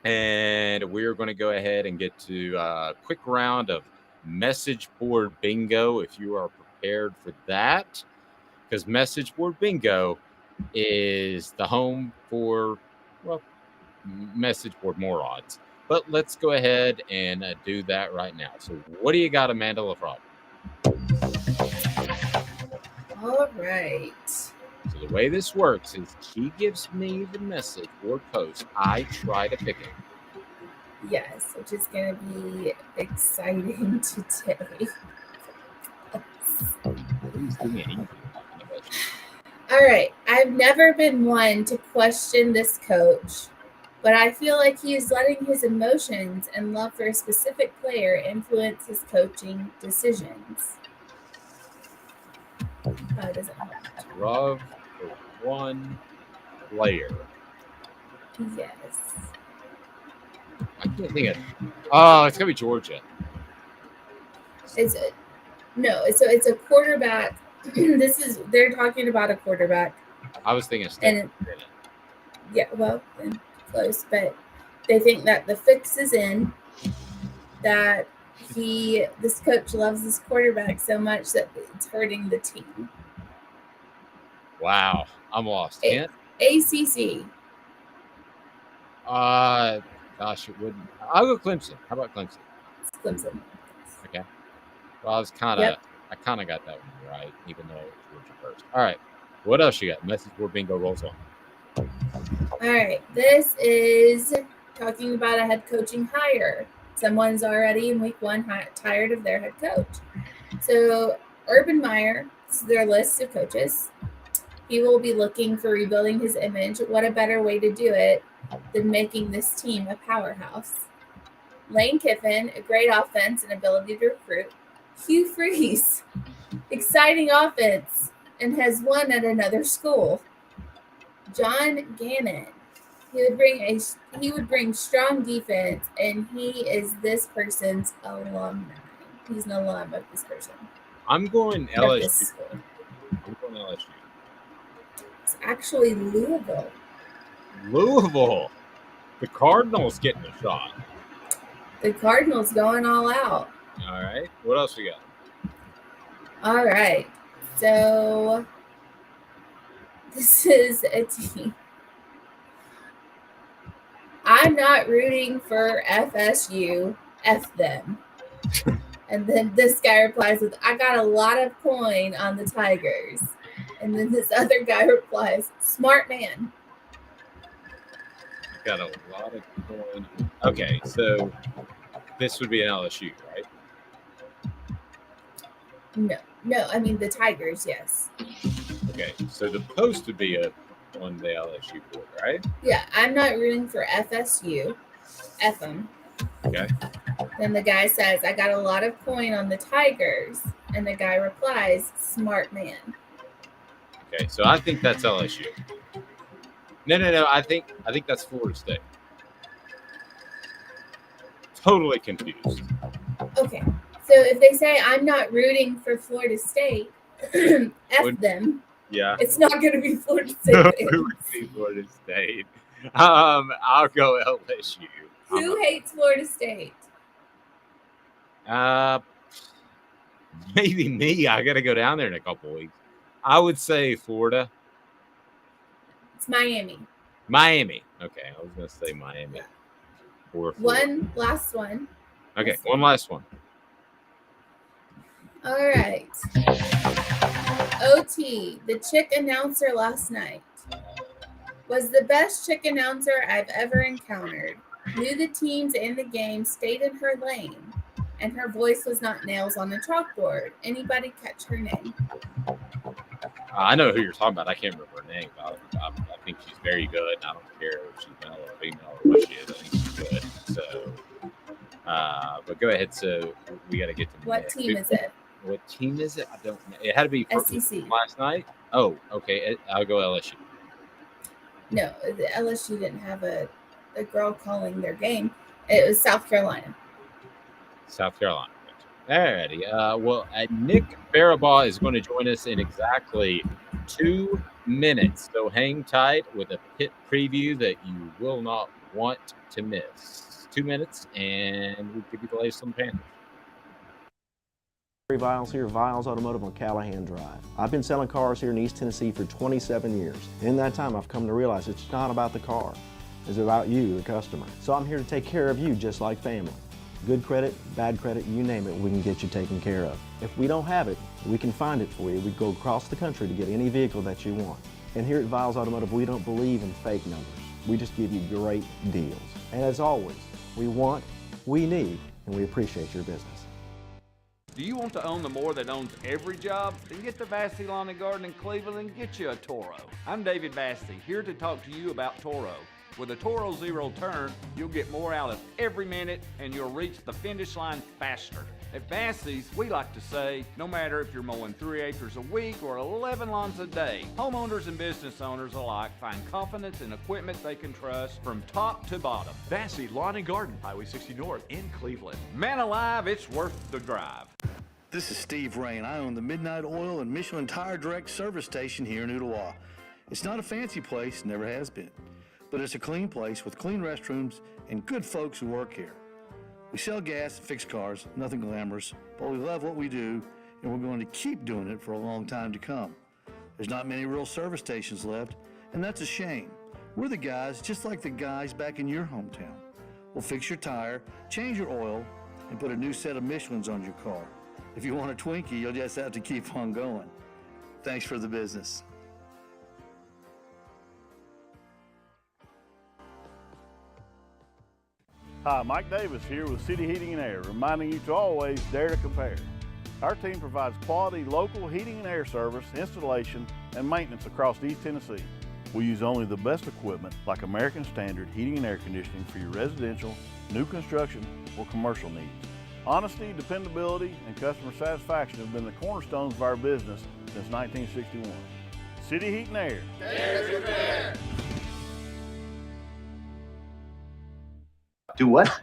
And we're going to go ahead and get to a quick round of message board bingo, if you are prepared for that, because message board bingo is the home for, well, message board morons. But let's go ahead and do that right now. So what do you got, Amanda LaFrog? All right. So the way this works is he gives me the message board post. I try to pick it. Yes, which is going to be exciting today. Please do me. All right. I've never been one to question this coach, but I feel like he is letting his emotions and love for a specific player influence his coaching decisions. Does it help? Love for one player. Yes. I can't think of it. Oh, it's going to be Georgia. It's a quarterback. They're talking about a quarterback. I was thinking And yeah, well, close, but they think that the fix is in, that this coach loves this quarterback so much that it's hurting the team. Wow, I'm lost. Hint? ACC. Gosh, it wouldn't. I'll go Clemson. How about Clemson? It's Clemson. Okay. Well, I kind of got that one right, even though it was Georgia first. All right. What else you got? Message board bingo rolls on. All right. This is talking about a head coaching hire. Someone's already in week 1 tired of their head coach. So Urban Meyer, this is their list of coaches. He will be looking for rebuilding his image. What a better way to do it than making this team a powerhouse. Lane Kiffin, a great offense and ability to recruit. Hugh Freeze, exciting offense and has won at another school. John Gannon, he would bring strong defense, and he is this person's alumni. He's an alum of this person. I'm going LSU. I'm going LSU. It's actually Louisville. Louisville. The Cardinals getting a shot. The Cardinals going all out. All right. What else we got? All right. So this is a team. I'm not rooting for FSU. F them. And then this guy replies with, I got a lot of coin on the Tigers. And then this other guy replies, smart man. Got a lot of coin. Okay, so this would be an LSU, right? No, I mean the Tigers, yes. Okay, so the post would be on the LSU board, right? Yeah, I'm not rooting for FSU. F them. Okay. Then the guy says, I got a lot of coin on the Tigers. And the guy replies, smart man. Okay, so I think that's LSU. No. I think that's Florida State. Totally confused. Okay. So if they say I'm not rooting for Florida State, F them. Yeah. It's not going to be Florida State. No, it would be Florida State. I'll go LSU. Who hates Florida State? Maybe me. I got to go down there in a couple weeks. I would say Florida. It's Miami. Miami. Okay, I was going to say Miami. Or One last one. Okay, one last one. All right. OT, the chick announcer last night, was the best chick announcer I've ever encountered. Knew the teams and the game, stayed in her lane, and her voice was not nails on a chalkboard. Anybody catch her name? I know who you're talking about. I can't remember her name. I think she's very good. I don't care if she's male or female or what she is. I think she's good. So, but go ahead. So we got to get to What Nick. team is it? What team is it? I don't know. It had to be SEC. last night. Oh, okay. I'll go LSU. No, the LSU didn't have a girl calling their game. It was South Carolina. South Carolina. Alrighty. Well, Nick Barabaugh is going to join us in exactly 2 minutes. So hang tight with a Pitt preview that you will not want to miss. 2 minutes, and we'll give you the latest on the Panthers. Viles here, Viles Automotive on Callahan Drive. I've been selling cars here in East Tennessee for 27 years. In that time, I've come to realize it's not about the car. It's about you, the customer. So I'm here to take care of you just like family. Good credit, bad credit, you name it, we can get you taken care of. If we don't have it, we can find it for you. We go across the country to get any vehicle that you want. And here at Viles Automotive, we don't believe in fake numbers. We just give you great deals. And as always, we want, we need, and we appreciate your business. Do you want to own the more that owns every job? Then get to Vassy Lawn and Garden in Cleveland and get you a Toro. I'm David Vassy, here to talk to you about Toro. With a Toro Zero Turn, you'll get more out of every minute and you'll reach the finish line faster. At Vassy's, we like to say, no matter if you're mowing 3 acres a week or 11 lawns a day, homeowners and business owners alike find confidence in equipment they can trust from top to bottom. Vassy Lawn and Garden, Highway 60 North in Cleveland. Man alive, it's worth the drive. This is Steve Rain. I own the Midnight Oil and Michelin Tire Direct service station here in Ooltewah. It's not a fancy place, never has been, but it's a clean place with clean restrooms and good folks who work here. We sell gas and fix cars, nothing glamorous, but we love what we do and we're going to keep doing it for a long time to come. There's not many real service stations left, and that's a shame. We're the guys just like the guys back in your hometown. We'll fix your tire, change your oil, and put a new set of Michelins on your car. If you want a Twinkie, you'll just have to keep on going. Thanks for the business. Hi, Mike Davis here with City Heating and Air, reminding you to always dare to compare. Our team provides quality local heating and air service, installation, and maintenance across East Tennessee. We use only the best equipment like American Standard heating and air conditioning for your residential, new construction, or commercial needs. Honesty, dependability, and customer satisfaction have been the cornerstones of our business since 1961. City Heat and Air. Dare to compare. Do what?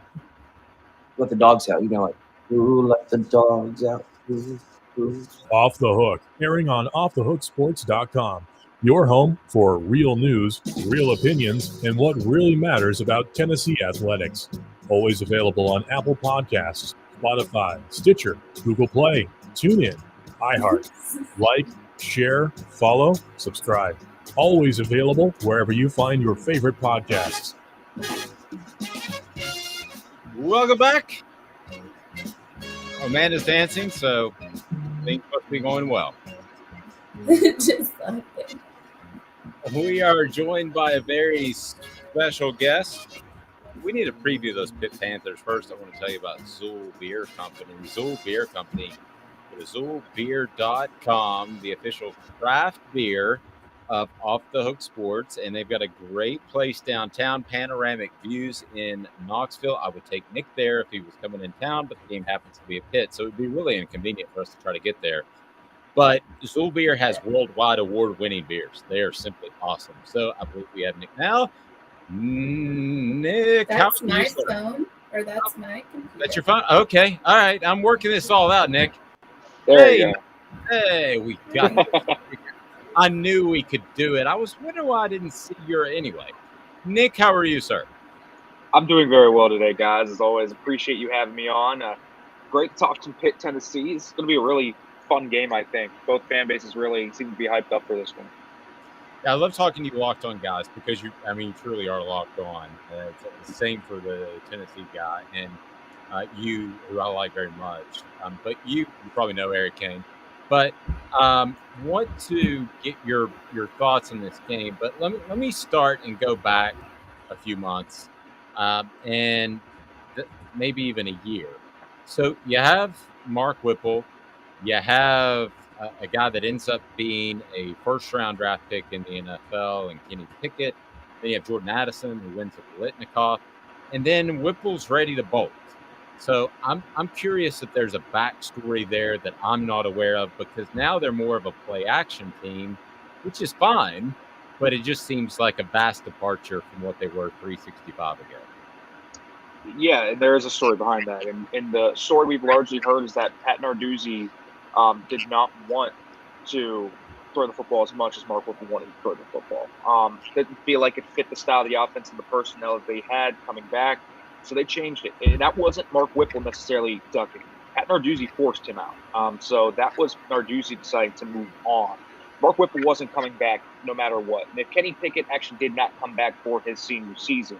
Let the dogs out. You know, like, ooh, let the dogs out. Ooh, ooh. Off the Hook, airing on offthehooksports.com. Your home for real news, real opinions, and what really matters about Tennessee athletics. Always available on Apple Podcasts, Spotify, Stitcher, Google Play, TuneIn, iHeart. Like, share, follow, subscribe. Always available wherever you find your favorite podcasts. Welcome back. Amanda's dancing, so things must be going well. Just like it. We are joined by a very special guest. We need to preview those Pitt Panthers. First, I want to tell you about Zool Beer Company. Zool Beer Company. Go to ZoolBeer.com, the official craft beer of Off the Hook Sports, and they've got a great place downtown, panoramic views in Knoxville. I would take Nick there if he was coming in town, but the game happens to be at Pitt, so it would be really inconvenient for us to try to get there. But Zool Beer has worldwide award-winning beers. They are simply awesome. So I believe we have Nick now. Nick, that's my phone, or that's my computer. That's your phone? Okay. All right. I'm working this all out, Nick. There you go. Hey, we got it. I knew we could do it. I was wondering why I didn't see your anyway. Nick, how are you, sir? I'm doing very well today, guys. As always, appreciate you having me on. Great to talk to Pitt, Tennessee. It's going to be a really fun game, I think. Both fan bases really seem to be hyped up for this one. Yeah, I love talking to you locked on guys because you truly are locked on. It's the same for the Tennessee guy and you, who I like very much. But you probably know Eric Kane. But want to get your thoughts on this game. But let me start and go back a few months and maybe even a year. So you have Mark Whipple. You have a guy that ends up being a first-round draft pick in the NFL, and Kenny Pickett. Then you have Jordan Addison, who wins at Litnikoff, and then Whipple's ready to bolt. So I'm curious if there's a backstory there that I'm not aware of, because now they're more of a play-action team, which is fine, but it just seems like a vast departure from what they were 365 ago. Yeah, there is a story behind that, and the story we've largely heard is that Pat Narduzzi did not want to throw the football as much as Mark Whipple wanted to throw the football. Didn't feel like it fit the style of the offense and the personnel that they had coming back, so they changed it. And that wasn't Mark Whipple necessarily ducking. Pat Narduzzi forced him out. So that was Narduzzi deciding to move on. Mark Whipple wasn't coming back no matter what. And if Kenny Pickett actually did not come back for his senior season,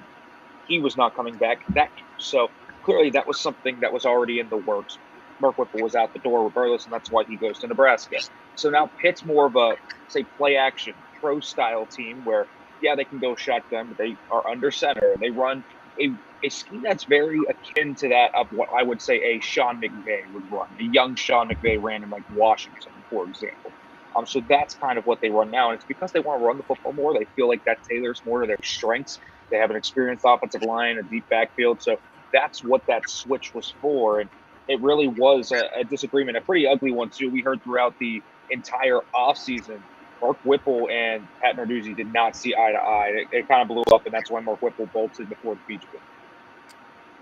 he was not coming back that year. So clearly that was something that was already in the works. Mark Whipple was out the door regardless, and that's why he goes to Nebraska. So now Pitt's more of a, say, play-action, pro-style team where, yeah, they can go shotgun, but they are under center. They run a scheme that's very akin to that of what I would say a Sean McVay would run. A young Sean McVay ran in, like, Washington, for example. So that's kind of what they run now, and it's because they want to run the football more. They feel like that tailors more to their strengths. They have an experienced offensive line, a deep backfield, so that's what that switch was for. And it really was a disagreement, a pretty ugly one too. We heard throughout the entire offseason, Mark Whipple and Pat Narduzzi did not see eye to eye. It kind of blew up, and that's when Mark Whipple bolted before the beach went.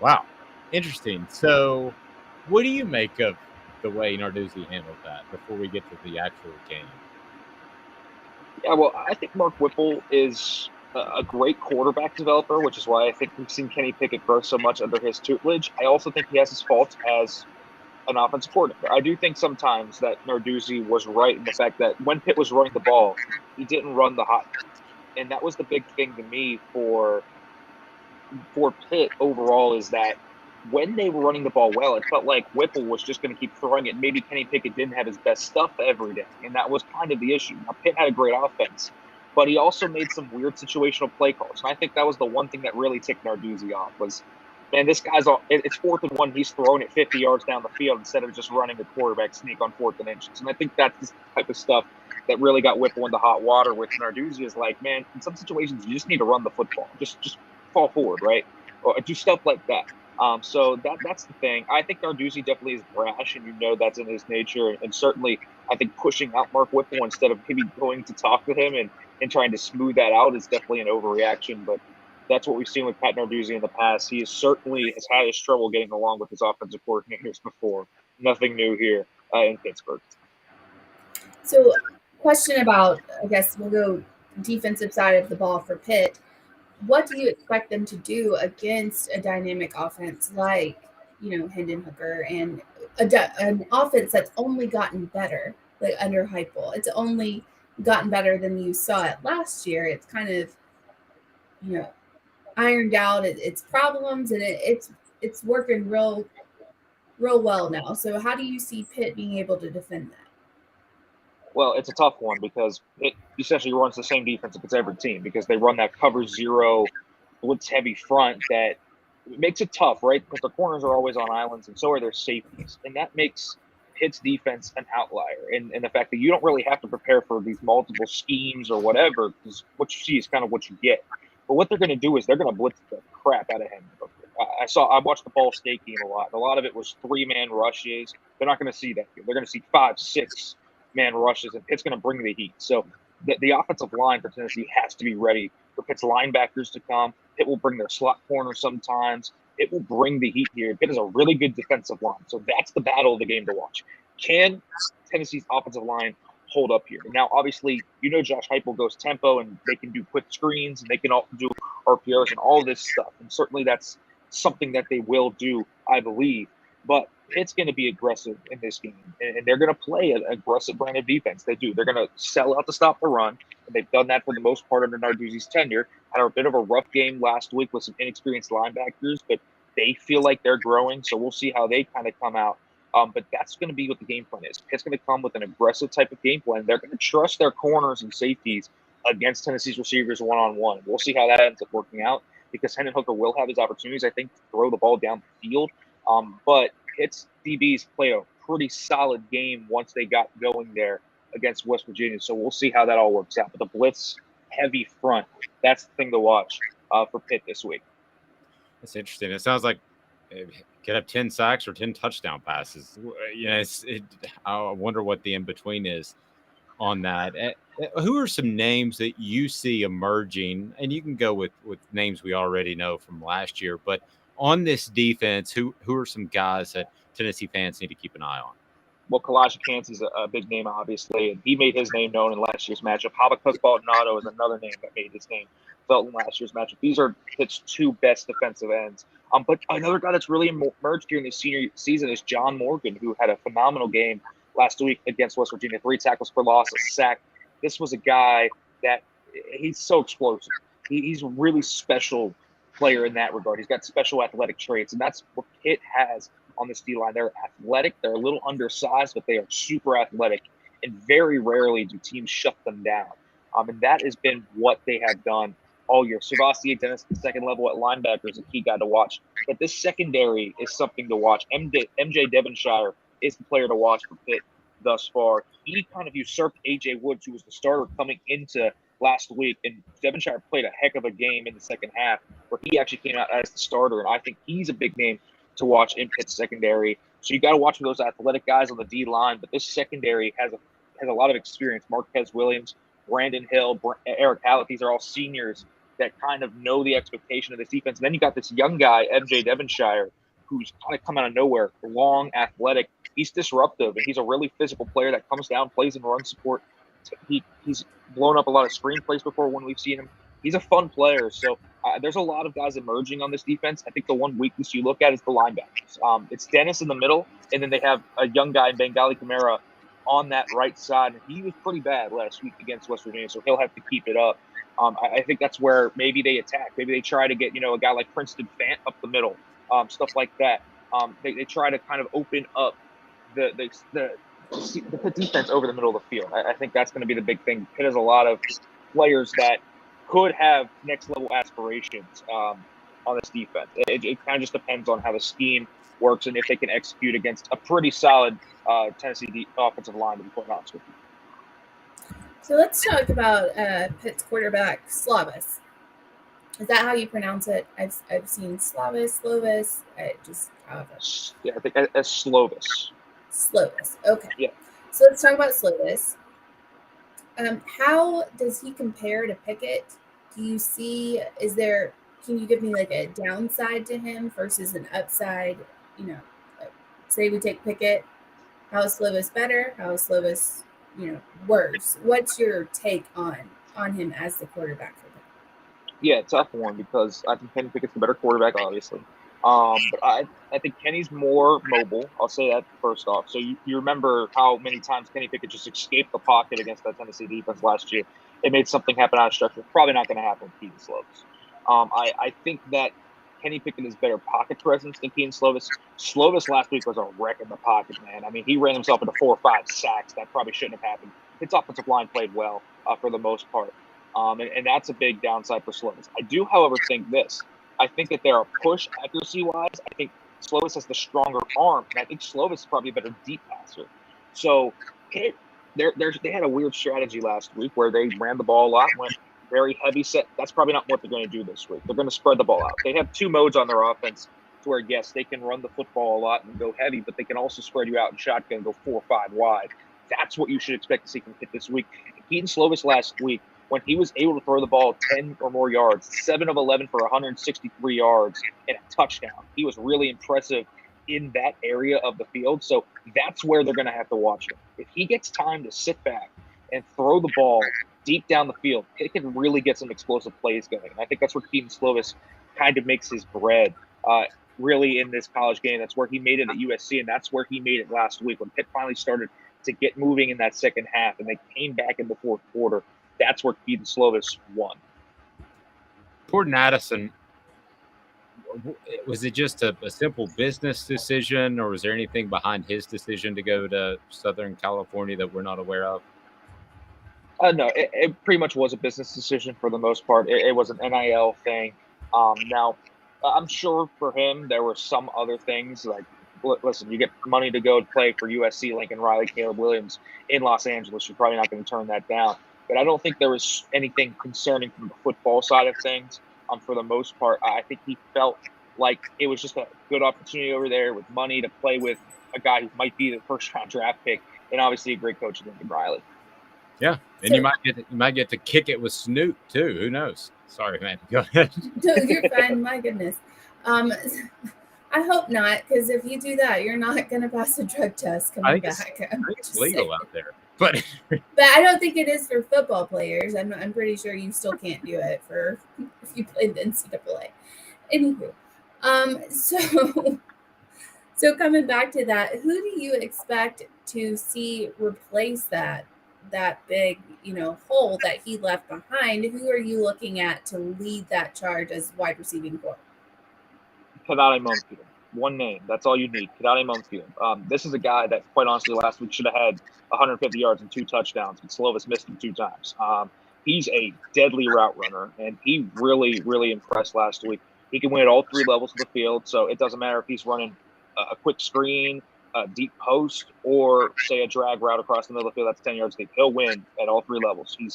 Wow, interesting. So, what do you make of the way Narduzzi handled that before we get to the actual game? Yeah, well, I think Mark Whipple is a great quarterback developer, which is why I think we've seen Kenny Pickett grow so much under his tutelage. I also think he has his faults as an offensive coordinator. I do think sometimes that Narduzzi was right in the fact that when Pitt was running the ball, he didn't run the hot. And that was the big thing to me for Pitt overall, is that when they were running the ball well, it felt like Whipple was just going to keep throwing it. Maybe Kenny Pickett didn't have his best stuff every day, and that was kind of the issue. Now, Pitt had a great offense, but he also made some weird situational play calls, and I think that was the one thing that really ticked Narduzzi off was, man, this guy's it's 4th and 1. He's throwing it 50 yards down the field instead of just running a quarterback sneak on 4th and inches. And I think that's the type of stuff that really got Whipple into hot water with Narduzzi. Is like, man, in some situations you just need to run the football, just fall forward, right, or do stuff like that. So that's the thing. I think Narduzzi definitely is brash, and that's in his nature. And certainly, I think pushing out Mark Whipple instead of maybe going to talk to him and trying to smooth that out is definitely an overreaction. But that's what we've seen with Pat Narduzzi in the past. He has had his trouble getting along with his offensive coordinators before. Nothing new here in Pittsburgh. So, question about, I guess we'll go defensive side of the ball for Pitt. What do you expect them to do against a dynamic offense like, Hendon Hooker, and an offense that's only gotten better, like under Heupel? It's only gotten better than you saw it last year. It's kind of, ironed out its problems, and it's working real well now. So how do you see Pitt being able to defend that? Well, it's a tough one because it essentially runs the same defense against every team because they run that cover zero blitz heavy front that makes it tough, right? Because the corners are always on islands and so are their safeties. And that makes Pitt's defense an outlier. And the fact that you don't really have to prepare for these multiple schemes or whatever, because what you see is kind of what you get. But what they're going to do is they're going to blitz the crap out of him. I watched the Ball State game a lot. A lot of it was 3-man rushes. They're not going to see that here. They're going to see 5, 6-man rushes, and Pitt's going to bring the heat. So the offensive line for Tennessee has to be ready for Pitt's linebackers to come. Pitt will bring their slot corner sometimes. It will bring the heat here. Pitt is a really good defensive line. So that's the battle of the game to watch. Can Tennessee's offensive line hold up here? Now, obviously, Josh Heupel goes tempo, and they can do quick screens, and they can all do RPOs and all this stuff. And certainly that's something that they will do, I believe. But Pitt's going to be aggressive in this game, and they're going to play an aggressive brand of defense. They do. They're going to sell out to stop the run, and they've done that for the most part under Narduzzi's tenure. Had a bit of a rough game last week with some inexperienced linebackers, but they feel like they're growing, so we'll see how they kind of come out. But that's going to be what the game plan is. Pitt's going to come with an aggressive type of game plan. They're going to trust their corners and safeties against Tennessee's receivers one-on-one. We'll see how that ends up working out because Hendon Hooker will have his opportunities, I think, to throw the ball down the field. But Pitt's DBs play a pretty solid game once they got going there against West Virginia. So we'll see how that all works out. But the blitz heavy front, that's the thing to watch for Pitt this week. That's interesting. It sounds like it could have 10 sacks or 10 touchdown passes. I wonder what the in-between is on that. Who are some names that you see emerging? And you can go with names we already know from last year, but on this defense, who are some guys that Tennessee fans need to keep an eye on? Well, Kalijah Kancey's a big name, obviously, and he made his name known in last year's matchup. Habakkuk Baldonado is another name that made his name felt in last year's matchup. These are Pitt's two best defensive ends. But another guy that's really emerged during the senior season is John Morgan, who had a phenomenal game last week against West Virginia. 3 tackles for loss, a sack. This was a guy that he's so explosive. He's a really special player in that regard. He's got special athletic traits, and that's what Pitt has on this D-line. They're athletic. They're a little undersized, but they are super athletic, and very rarely do teams shut them down. And that has been what they have done all year. Savastia Dennis, the second level at linebacker, is a key guy to watch. But this secondary is something to watch. MJ Devonshire is the player to watch for Pitt thus far. He kind of usurped A.J. Woods, who was the starter coming into last week, and Devonshire played a heck of a game in the second half where he actually came out as the starter, and I think he's a big name to watch in Pitt's secondary. So you got to watch for those athletic guys on the D line, but this secondary has a lot of experience. Marquez Williams, Brandon Hill, Eric Hallett, these are all seniors that kind of know the expectation of this defense. And then you got this young guy, MJ Devonshire, who's kind of come out of nowhere, long, athletic. He's disruptive, and he's a really physical player that comes down, plays in run support. He's blown up a lot of screen plays before when we've seen him. He's a fun player. So there's a lot of guys emerging on this defense. I think the one weakness you look at is the linebackers. It's Dennis in the middle, and then they have a young guy, Bengali Kamara, on that right side. And he was pretty bad last week against West Virginia, so he'll have to keep it up. I think that's where maybe they attack. Maybe they try to get, a guy like Princeton Fant up the middle, stuff like that. They try to kind of open up the Pitt defense over the middle of the field. I think that's going to be the big thing. Pitt has a lot of players that could have next level aspirations on this defense. It kind of just depends on how the scheme works and if they can execute against a pretty solid Tennessee offensive line, to be quite honest with you. So let's talk about Pitt's quarterback, Slavis. Is that how you pronounce it? I've seen Slovis. Yeah, I think as Slovis. Slovis. Okay. Yeah. So let's talk about Slovis. How does he compare to Pickett? Do you see, can you give me like a downside to him versus an upside? Say we take Pickett. How is Slovis better? How is Slovis, worse? What's your take on him as the quarterback for Pitt? Yeah, tough one because I think Kenny Pickett's the better quarterback, obviously. But I think Kenny's more mobile. I'll say that first off. So you remember how many times Kenny Pickett just escaped the pocket against that Tennessee defense last year. It made something happen out of structure. Probably not going to happen with Keaton Slovis. I think that Kenny Pickett is better pocket presence than Keaton Slovis. Slovis last week was a wreck in the pocket, man. I mean, he ran himself into 4 or 5 sacks. That probably shouldn't have happened. His offensive line played well for the most part. And that's a big downside for Slovis. I do, however, think this. I think that they're a push accuracy-wise. I think Slovis has the stronger arm, and I think Slovis is probably a better deep passer. So they had a weird strategy last week where they ran the ball a lot, went very heavy set. That's probably not what they're going to do this week. They're going to spread the ball out. They have 2 modes on their offense to where, yes, they can run the football a lot and go heavy, but they can also spread you out in shotgun and go 4 or 5 wide. That's what you should expect to see from Pitt this week. Keaton Slovis last week, when he was able to throw the ball 10 or more yards, 7 of 11 for 163 yards and a touchdown. He was really impressive in that area of the field. So that's where they're going to have to watch him. If he gets time to sit back and throw the ball deep down the field, it can really get some explosive plays going. And I think that's where Keaton Slovis kind of makes his bread really in this college game. That's where he made it at USC, and that's where he made it last week when Pitt finally started to get moving in that second half, and they came back in the fourth quarter. That's where Keaton Slovis won. Jordan Addison, was it just a simple business decision, or was there anything behind his decision to go to Southern California that we're not aware of? No, it pretty much was a business decision for the most part. It was an NIL thing. Now, I'm sure for him there were some other things like listen, you get money to go play for USC, Lincoln Riley, Caleb Williams in Los Angeles. You're probably not going to turn that down. But I don't think there was anything concerning from the football side of things. For the most part, I think he felt like it was just a good opportunity over there with money to play with a guy who might be the first-round draft pick, and obviously a great coach, Lincoln Riley. Yeah, and you might get to kick it with Snoop too. Who knows? Sorry, man. Go ahead. No, you're fine. My goodness. I hope not, because if you do that, you're not going to pass a drug test coming back. It's legal out there, but I don't think it is for football players. I'm pretty sure you still can't do it for if you played the NCAA. Anywho, so coming back to that, who do you expect to see replace that big, hole that he left behind? Who are you looking at to lead that charge as wide receiving corps? Kadate Mumfield. One name. That's all you need. Kadate Mumfield. This is a guy that, quite honestly, last week should have had 150 yards and 2 touchdowns, but Slovis missed him 2 times. He's a deadly route runner, and he really, really impressed last week. He can win at all 3 levels of the field, so it doesn't matter if he's running a quick screen, a deep post, or, say, a drag route across the middle of the field that's 10 yards deep. He'll win at all 3 levels. He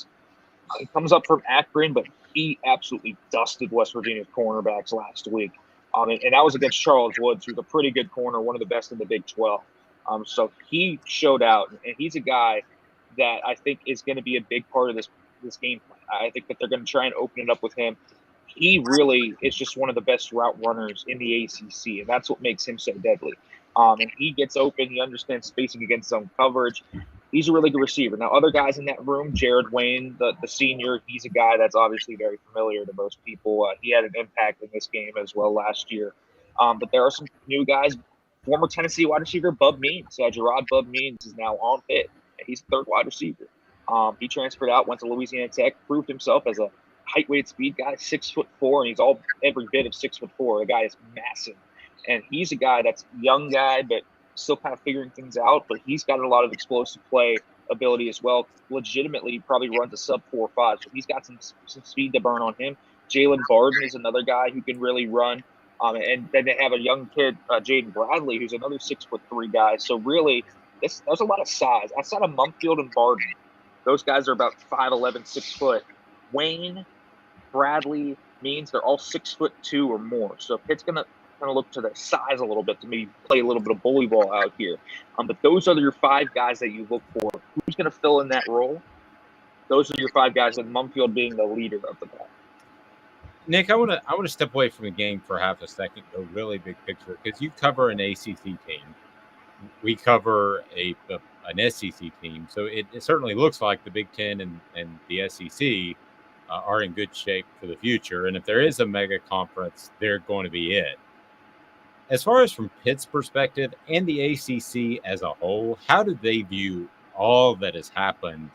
comes up from Akron, but he absolutely dusted West Virginia's cornerbacks last week. And that was against Charles Woods, who's a pretty good corner, one of the best in the Big 12. So he showed out, and he's a guy that I think is going to be a big part of this game plan. I think that they're going to try and open it up with him. He really is just one of the best route runners in the ACC, and that's what makes him so deadly. And he gets open. He understands spacing against zone coverage. He's a really good receiver. Now, other guys in that room, Jared Wayne, the senior, he's a guy that's obviously very familiar to most people. He had an impact in this game as well last year. But there are some new guys. Former Tennessee wide receiver Bub Means. Gerard Bub Means is now on Pitt. He's the 3rd wide receiver. He transferred out, went to Louisiana Tech, proved himself as a height, weight, speed guy, 6'4", and he's every bit of 6'4". The guy is massive. And he's a guy that's a young guy, but still kind of figuring things out, but he's got a lot of explosive play ability as well. Legitimately, he probably runs a sub 4.5, so he's got some speed to burn on him. Jalen Barden is another guy who can really run. And then they have a young kid, Jaden Bradley, who's another 6'3" guy. So really, there's a lot of size. Outside of Mumfield and Barden, those guys are about 5'11", 6 foot. Wayne, Bradley, Means they're all 6'2" or more. So Pitt's going to kind of look to their size a little bit to maybe play a little bit of bully ball out here. But those are your 5 guys that you look for. Who's going to fill in that role? Those are your 5 guys, and Mumfield being the leader of the pack. Nick, I want to step away from the game for half a second, go really big picture, because you cover an ACC team. We cover an SEC team. So it certainly looks like the Big Ten and the SEC are in good shape for the future. And if there is a mega conference, they're going to be it. As far as from Pitt's perspective and the ACC as a whole, how do they view all that has happened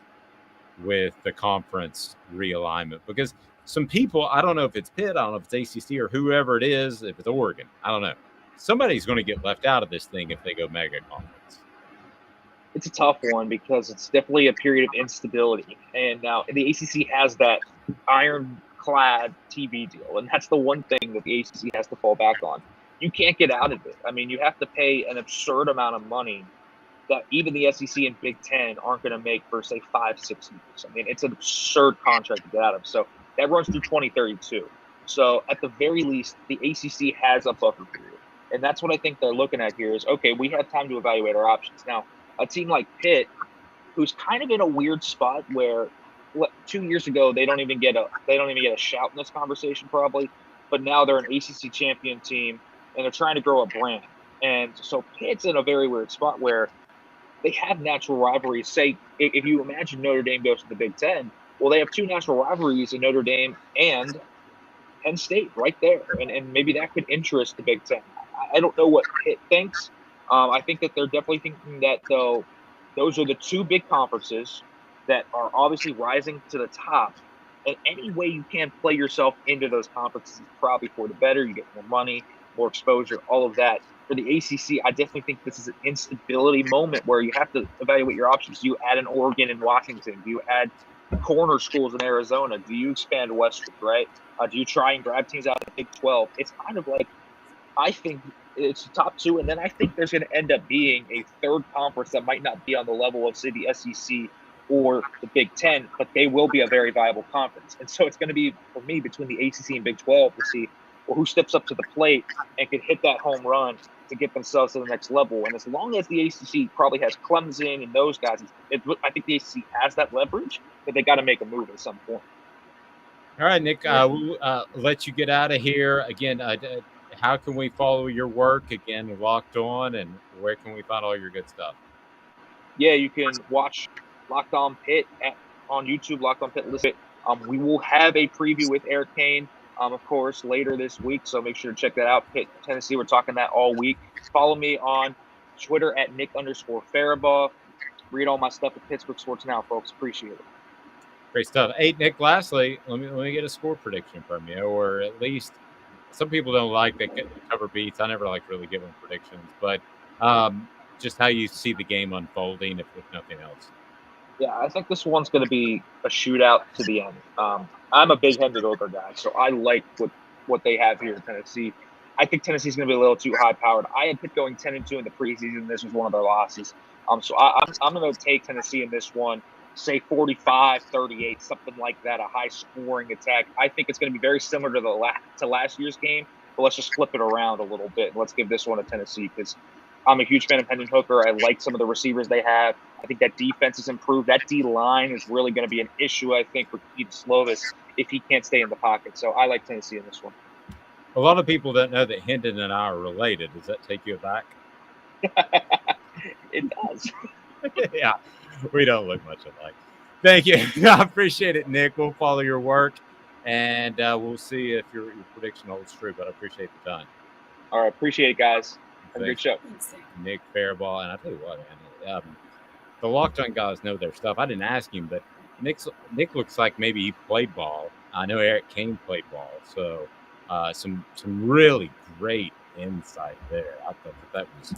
with the conference realignment? Because some people, I don't know if it's Pitt, I don't know if it's ACC or whoever it is, if it's Oregon, I don't know. Somebody's going to get left out of this thing if they go mega conference. It's a tough one because it's definitely a period of instability. And now the ACC has that ironclad TV deal, and that's the one thing that the ACC has to fall back on. You can't get out of it. I mean, you have to pay an absurd amount of money that even the SEC and Big Ten aren't going to make for, say, 5-6 years. I mean, it's an absurd contract to get out of. So that runs through 2032. So at the very least, the ACC has a buffer period. And that's what I think they're looking at here is, okay, we have time to evaluate our options. Now, a team like Pitt, who's kind of in a weird spot where 2 years ago they don't even get a shout in this conversation probably, but now they're an ACC champion team and they're trying to grow a brand. And so Pitt's in a very weird spot where they have natural rivalries. Say, if you imagine Notre Dame goes to the Big Ten, well, they have 2 natural rivalries in Notre Dame and Penn State right there. And maybe that could interest the Big Ten. I don't know what Pitt thinks. I think that they're definitely thinking that, though, those are the 2 big conferences that are obviously rising to the top. And any way you can play yourself into those conferences is probably for the better. You get more money, more exposure, all of that. For the ACC, I definitely think this is an instability moment where you have to evaluate your options. Do you add an Oregon and Washington? Do you add corner schools in Arizona? Do you expand westward, right? Do you try and grab teams out of the Big 12? It's kind of like, I think It's the top two, and then I think there's going to end up being a third conference that might not be on the level of, say, the SEC or the Big Ten, but they will be a very viable conference. And so it's going to be, for me, between the ACC and Big 12 to see who steps up to the plate and can hit that home run to get themselves to the next level. And as long as the ACC probably has Clemson and those guys, I think the ACC has that leverage, but they got to make a move at some point. All right, Nick, we'll let you get out of here. Again, how can we follow your work? Again, Locked On, and where can we find all your good stuff? Yeah, you can watch Locked On Pitt on YouTube, Locked On Pitt. Listen, we will have a preview with Eric Kane, of course, later this week, so make sure to check that out. Pitt, Tennessee, we're talking that all week. Follow me on Twitter at Nick_Faribaugh. Read all my stuff at Pittsburgh Sports Now, folks. Appreciate it. Great stuff. Hey, Nick, lastly, let me get a score prediction from you, or at least some people don't like that cover beats. I never like really giving predictions, but just how you see the game unfolding, if nothing else. Yeah, I think this one's going to be a shootout to the end. I'm a big Hendon Hooker guy, so I like what they have here in Tennessee. I think Tennessee's going to be a little too high-powered. I had Pitt going 10-2 in the preseason. This was one of their losses. So I'm going to take Tennessee in this one, say 45-38, something like that, a high-scoring attack. I think it's going to be very similar to last year's game, but let's just flip it around a little bit. Let's give this one to Tennessee because I'm a huge fan of Hendon Hooker. I like some of the receivers they have. I think that defense has improved. That D-line is really going to be an issue, I think, for Keith Slovis if he can't stay in the pocket. So I like Tennessee in this one. A lot of people don't know that Hendon and I are related. Does that take you aback? It does. Yeah, we don't look much alike. Thank you. I appreciate it, Nick. We'll follow your work, and we'll see if your prediction holds true, but I appreciate the time. All right. Appreciate it, guys. Have a good show. Nick Faribaugh, and I tell you what, man, the Locked On guys know their stuff. I didn't ask him, but Nick looks like maybe he played ball. I know Eric Kane played ball, so some really great insight there. I thought that was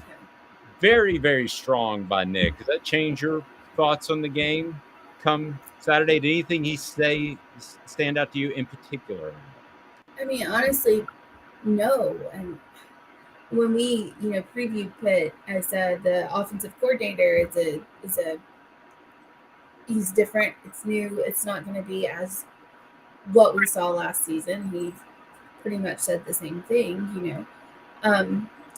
very, very strong by Nick. Does that change your thoughts on the game come Saturday? Did anything he stand out to you in particular? I mean, honestly, no. And when we, previewed Pitt, I said the offensive coordinator he's different. It's new. It's not going to be as what we saw last season. He pretty much said the same thing,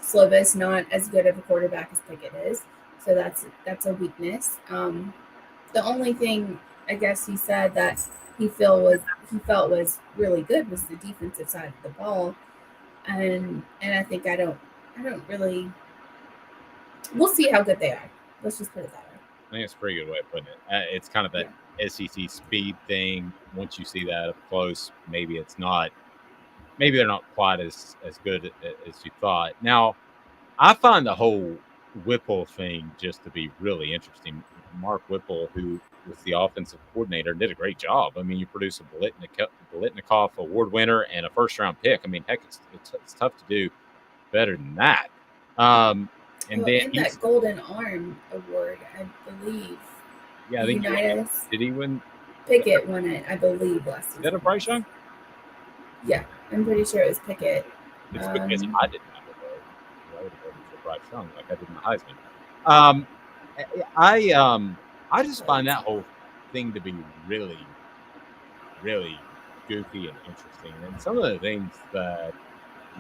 Slovis not as good of a quarterback as Pickett is, so that's a weakness. The only thing I guess he said that he felt was really good was the defensive side of the ball, and I think I don't really. We'll see how good they are. Let's just put it that way. I think it's a pretty good way of putting it. It's kind of that SEC speed thing. Once you see that up close, maybe it's not. Maybe they're not quite as good as you thought. Now, I find the whole Whipple thing just to be really interesting. Mark Whipple, who was the offensive coordinator, did a great job. I mean, you produce a Biletnikoff award winner and a first-round pick. I mean, heck, it's tough to do better than that. And then that Golden Arm Award, I believe. Yeah, I think did he win? Pickett won it, I believe, last season. Is that a Bryce Young? Yeah, I'm pretty sure it was Pickett. It's because I didn't have it, though. I would have voted for Bryce Young like I did in the Heisman. I just find that whole thing to be really, really goofy and interesting. And some of the things that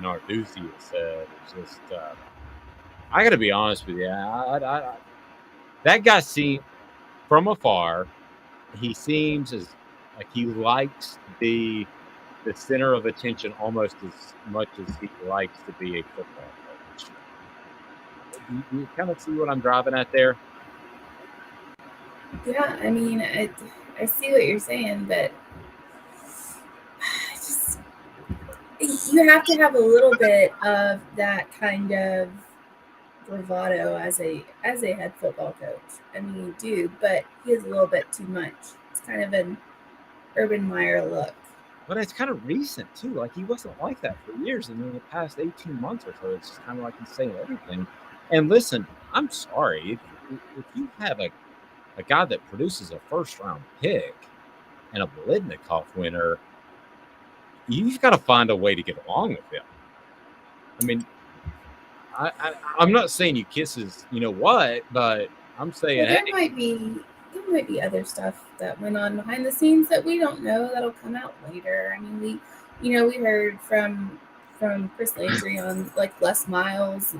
Narduzzi has said is just, I got to be honest with you. That guy seems, from afar, he seems like he likes to be the center of attention almost as much as he likes to be a football coach. You kind of see what I'm driving at there? Yeah, I mean, I see what you're saying, but you have to have a little bit of that kind of bravado as a head football coach. I mean, you do, but he has a little bit too much. It's kind of an Urban Meyer look. But it's kind of recent, too. Like, he wasn't like that for years. And in the past 18 months or so, it's just kind of like he's saying everything. And listen, I'm sorry. If you have a guy that produces a first-round pick and a Biletnikoff winner, you've got to find a way to get along with him. I mean, I'm not saying you kisses, you know what, but I'm saying, Well, hey, there might be other stuff that went on behind the scenes that we don't know that'll come out later. I mean, we heard from Chris Landry on like Les Miles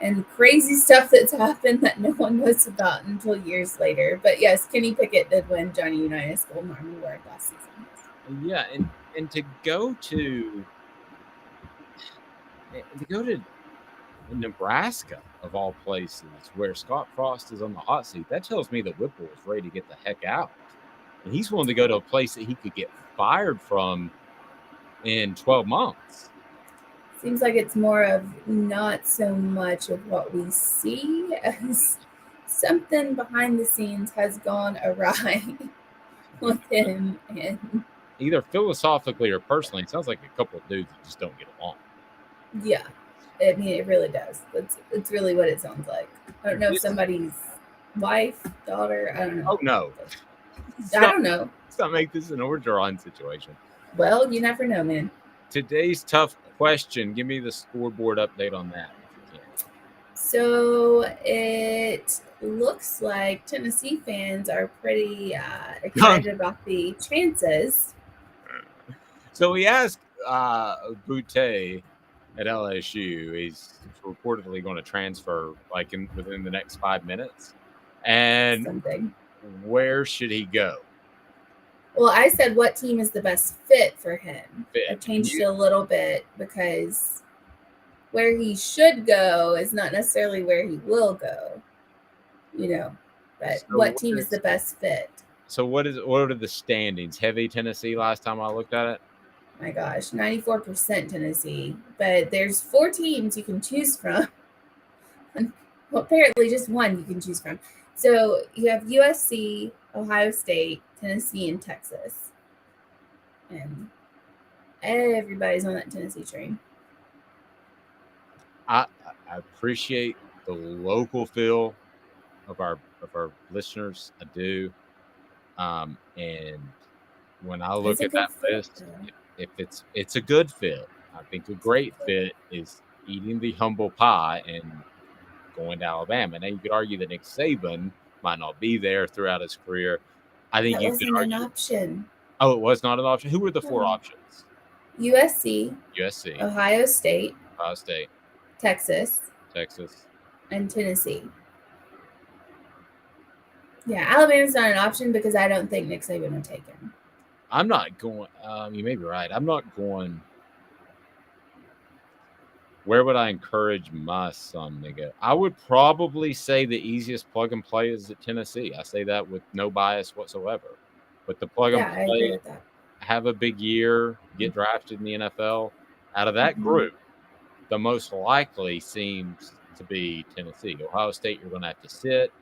and crazy stuff that's happened that no one knows about until years later. But yes, Kenny Pickett did win Johnny Unitas Golden Arm Award last season. yeah, and to go to Nebraska of all places, where Scott Frost is on the hot seat, that tells me that Whipple is ready to get the heck out, and he's willing to go to a place that he could get fired from in 12 months. Seems like it's more of not so much of what we see as something behind the scenes has gone awry with him, and Either philosophically or personally, it sounds like a couple of dudes that just don't get along. yeah, I mean it really does. It's really what it sounds like. I don't know if somebody's wife, daughter, I don't know. Oh no, I don't know. Let's not make this an Orgeron situation. Well, you never know, man. Today's tough question. Give me the scoreboard update on that, if you can. So it looks like Tennessee fans are pretty excited about the chances. So we asked Boutte at LSU. He's reportedly going to transfer within the next 5 minutes. And where should he go? Well, I said what team is the best fit for him. I changed it a little bit because where he should go is not necessarily where he will go. But so what team is the best fit? So what are the standings? Heavy Tennessee last time I looked at it? My gosh, 94% Tennessee. But there's 4 teams you can choose from. Well, apparently just one you can choose from. So you have USC, Ohio State, Tennessee, and Texas. And everybody's on that Tennessee train. I appreciate the local feel of our listeners. I do. And when I look at that list, if it's a good fit, I think a great fit is eating the humble pie and going to Alabama. Now you could argue that Nick Saban might not be there throughout his career. I think that wasn't an option. Oh, it was not an option. Who were the 4 options? USC, Ohio State, Texas, and Tennessee. Yeah, Alabama's not an option because I don't think Nick Saban would take him. I'm not going. You may be right. I'm not going. Where would I encourage my son to go? I would probably say the easiest plug and play is at Tennessee. I say that with no bias whatsoever. But the plug and play, I agree with that. Have a big year, get drafted in the NFL. Out of that group, the most likely seems to be Tennessee. Ohio State, you're going to have to sit.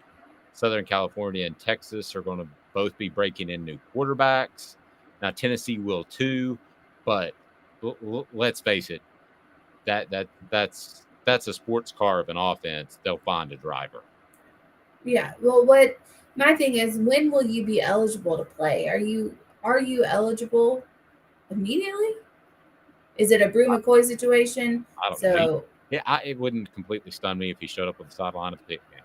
Southern California and Texas are going to both be breaking in new quarterbacks. Now, Tennessee will too, but let's face it, that's a sports car of an offense. They'll find a driver. Yeah. Well, my thing is, when will you be eligible to play? Are you eligible immediately? Is it a Brew McCoy situation? I don't know. Yeah, it wouldn't completely stun me if he showed up on the sideline of the Pitt game.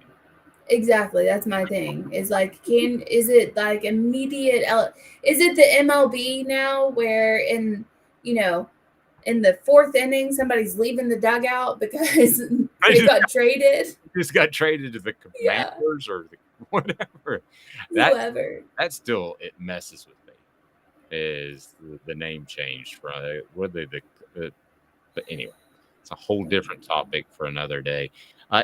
Exactly. That's my thing. Is it like immediate? Is it the MLB now where in the 4th inning, somebody's leaving the dugout because they got traded? Just got traded to the Commanders or whatever. Whoever. That still, it messes with me. Is the name changed from but anyway, it's a whole different topic for another day.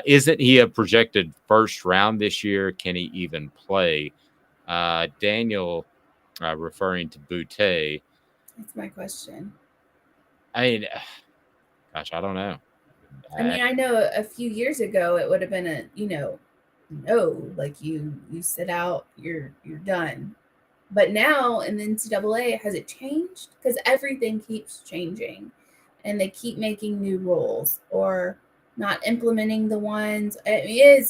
Isn't he a projected first round this year? Can he even play? Daniel, referring to Boutte. That's my question. I mean, gosh, I don't know. I mean, I know a few years ago it would have been no, like you sit out, you're done. But now in the NCAA, has it changed? Because everything keeps changing, and they keep making new rules or not implementing the ones. I mean,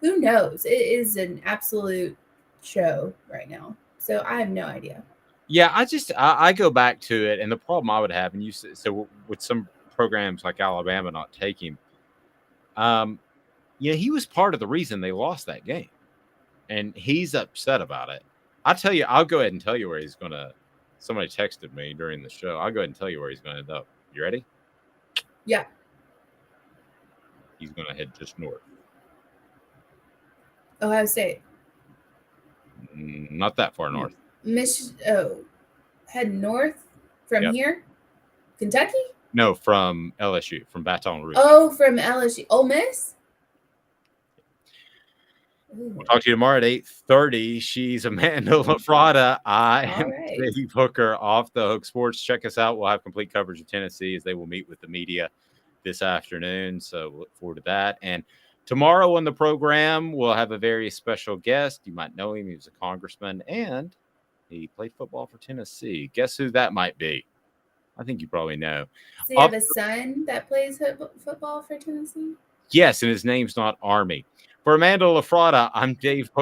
who knows? It is an absolute show right now. So I have no idea. Yeah, I go back to it, and the problem I would have, and so with some programs like Alabama not taking, He was part of the reason they lost that game, and he's upset about it. I'll go ahead and tell you where he's going to. Somebody texted me during the show. I'll go ahead and tell you where he's going to end up. You ready? Yeah. He's going to head just north. Ohio State. Not that far north. Head north from here? Kentucky? No, from LSU, from Baton Rouge. Oh, from LSU. Ole Miss? We'll talk to you tomorrow at 8:30. She's Amanda LaFrada. I am Dave Hooker, Off the Hook Sports. Check us out. We'll have complete coverage of Tennessee as they will meet with the media this afternoon. So we'll look forward to that. And tomorrow on the program, we'll have a very special guest. You might know him. He was a congressman, and he played football for Tennessee. Guess who that might be? I think you probably know. Does he have a son that plays football for Tennessee? Yes, and his name's not Army. For Amanda LaFrada, I'm Dave Hooker.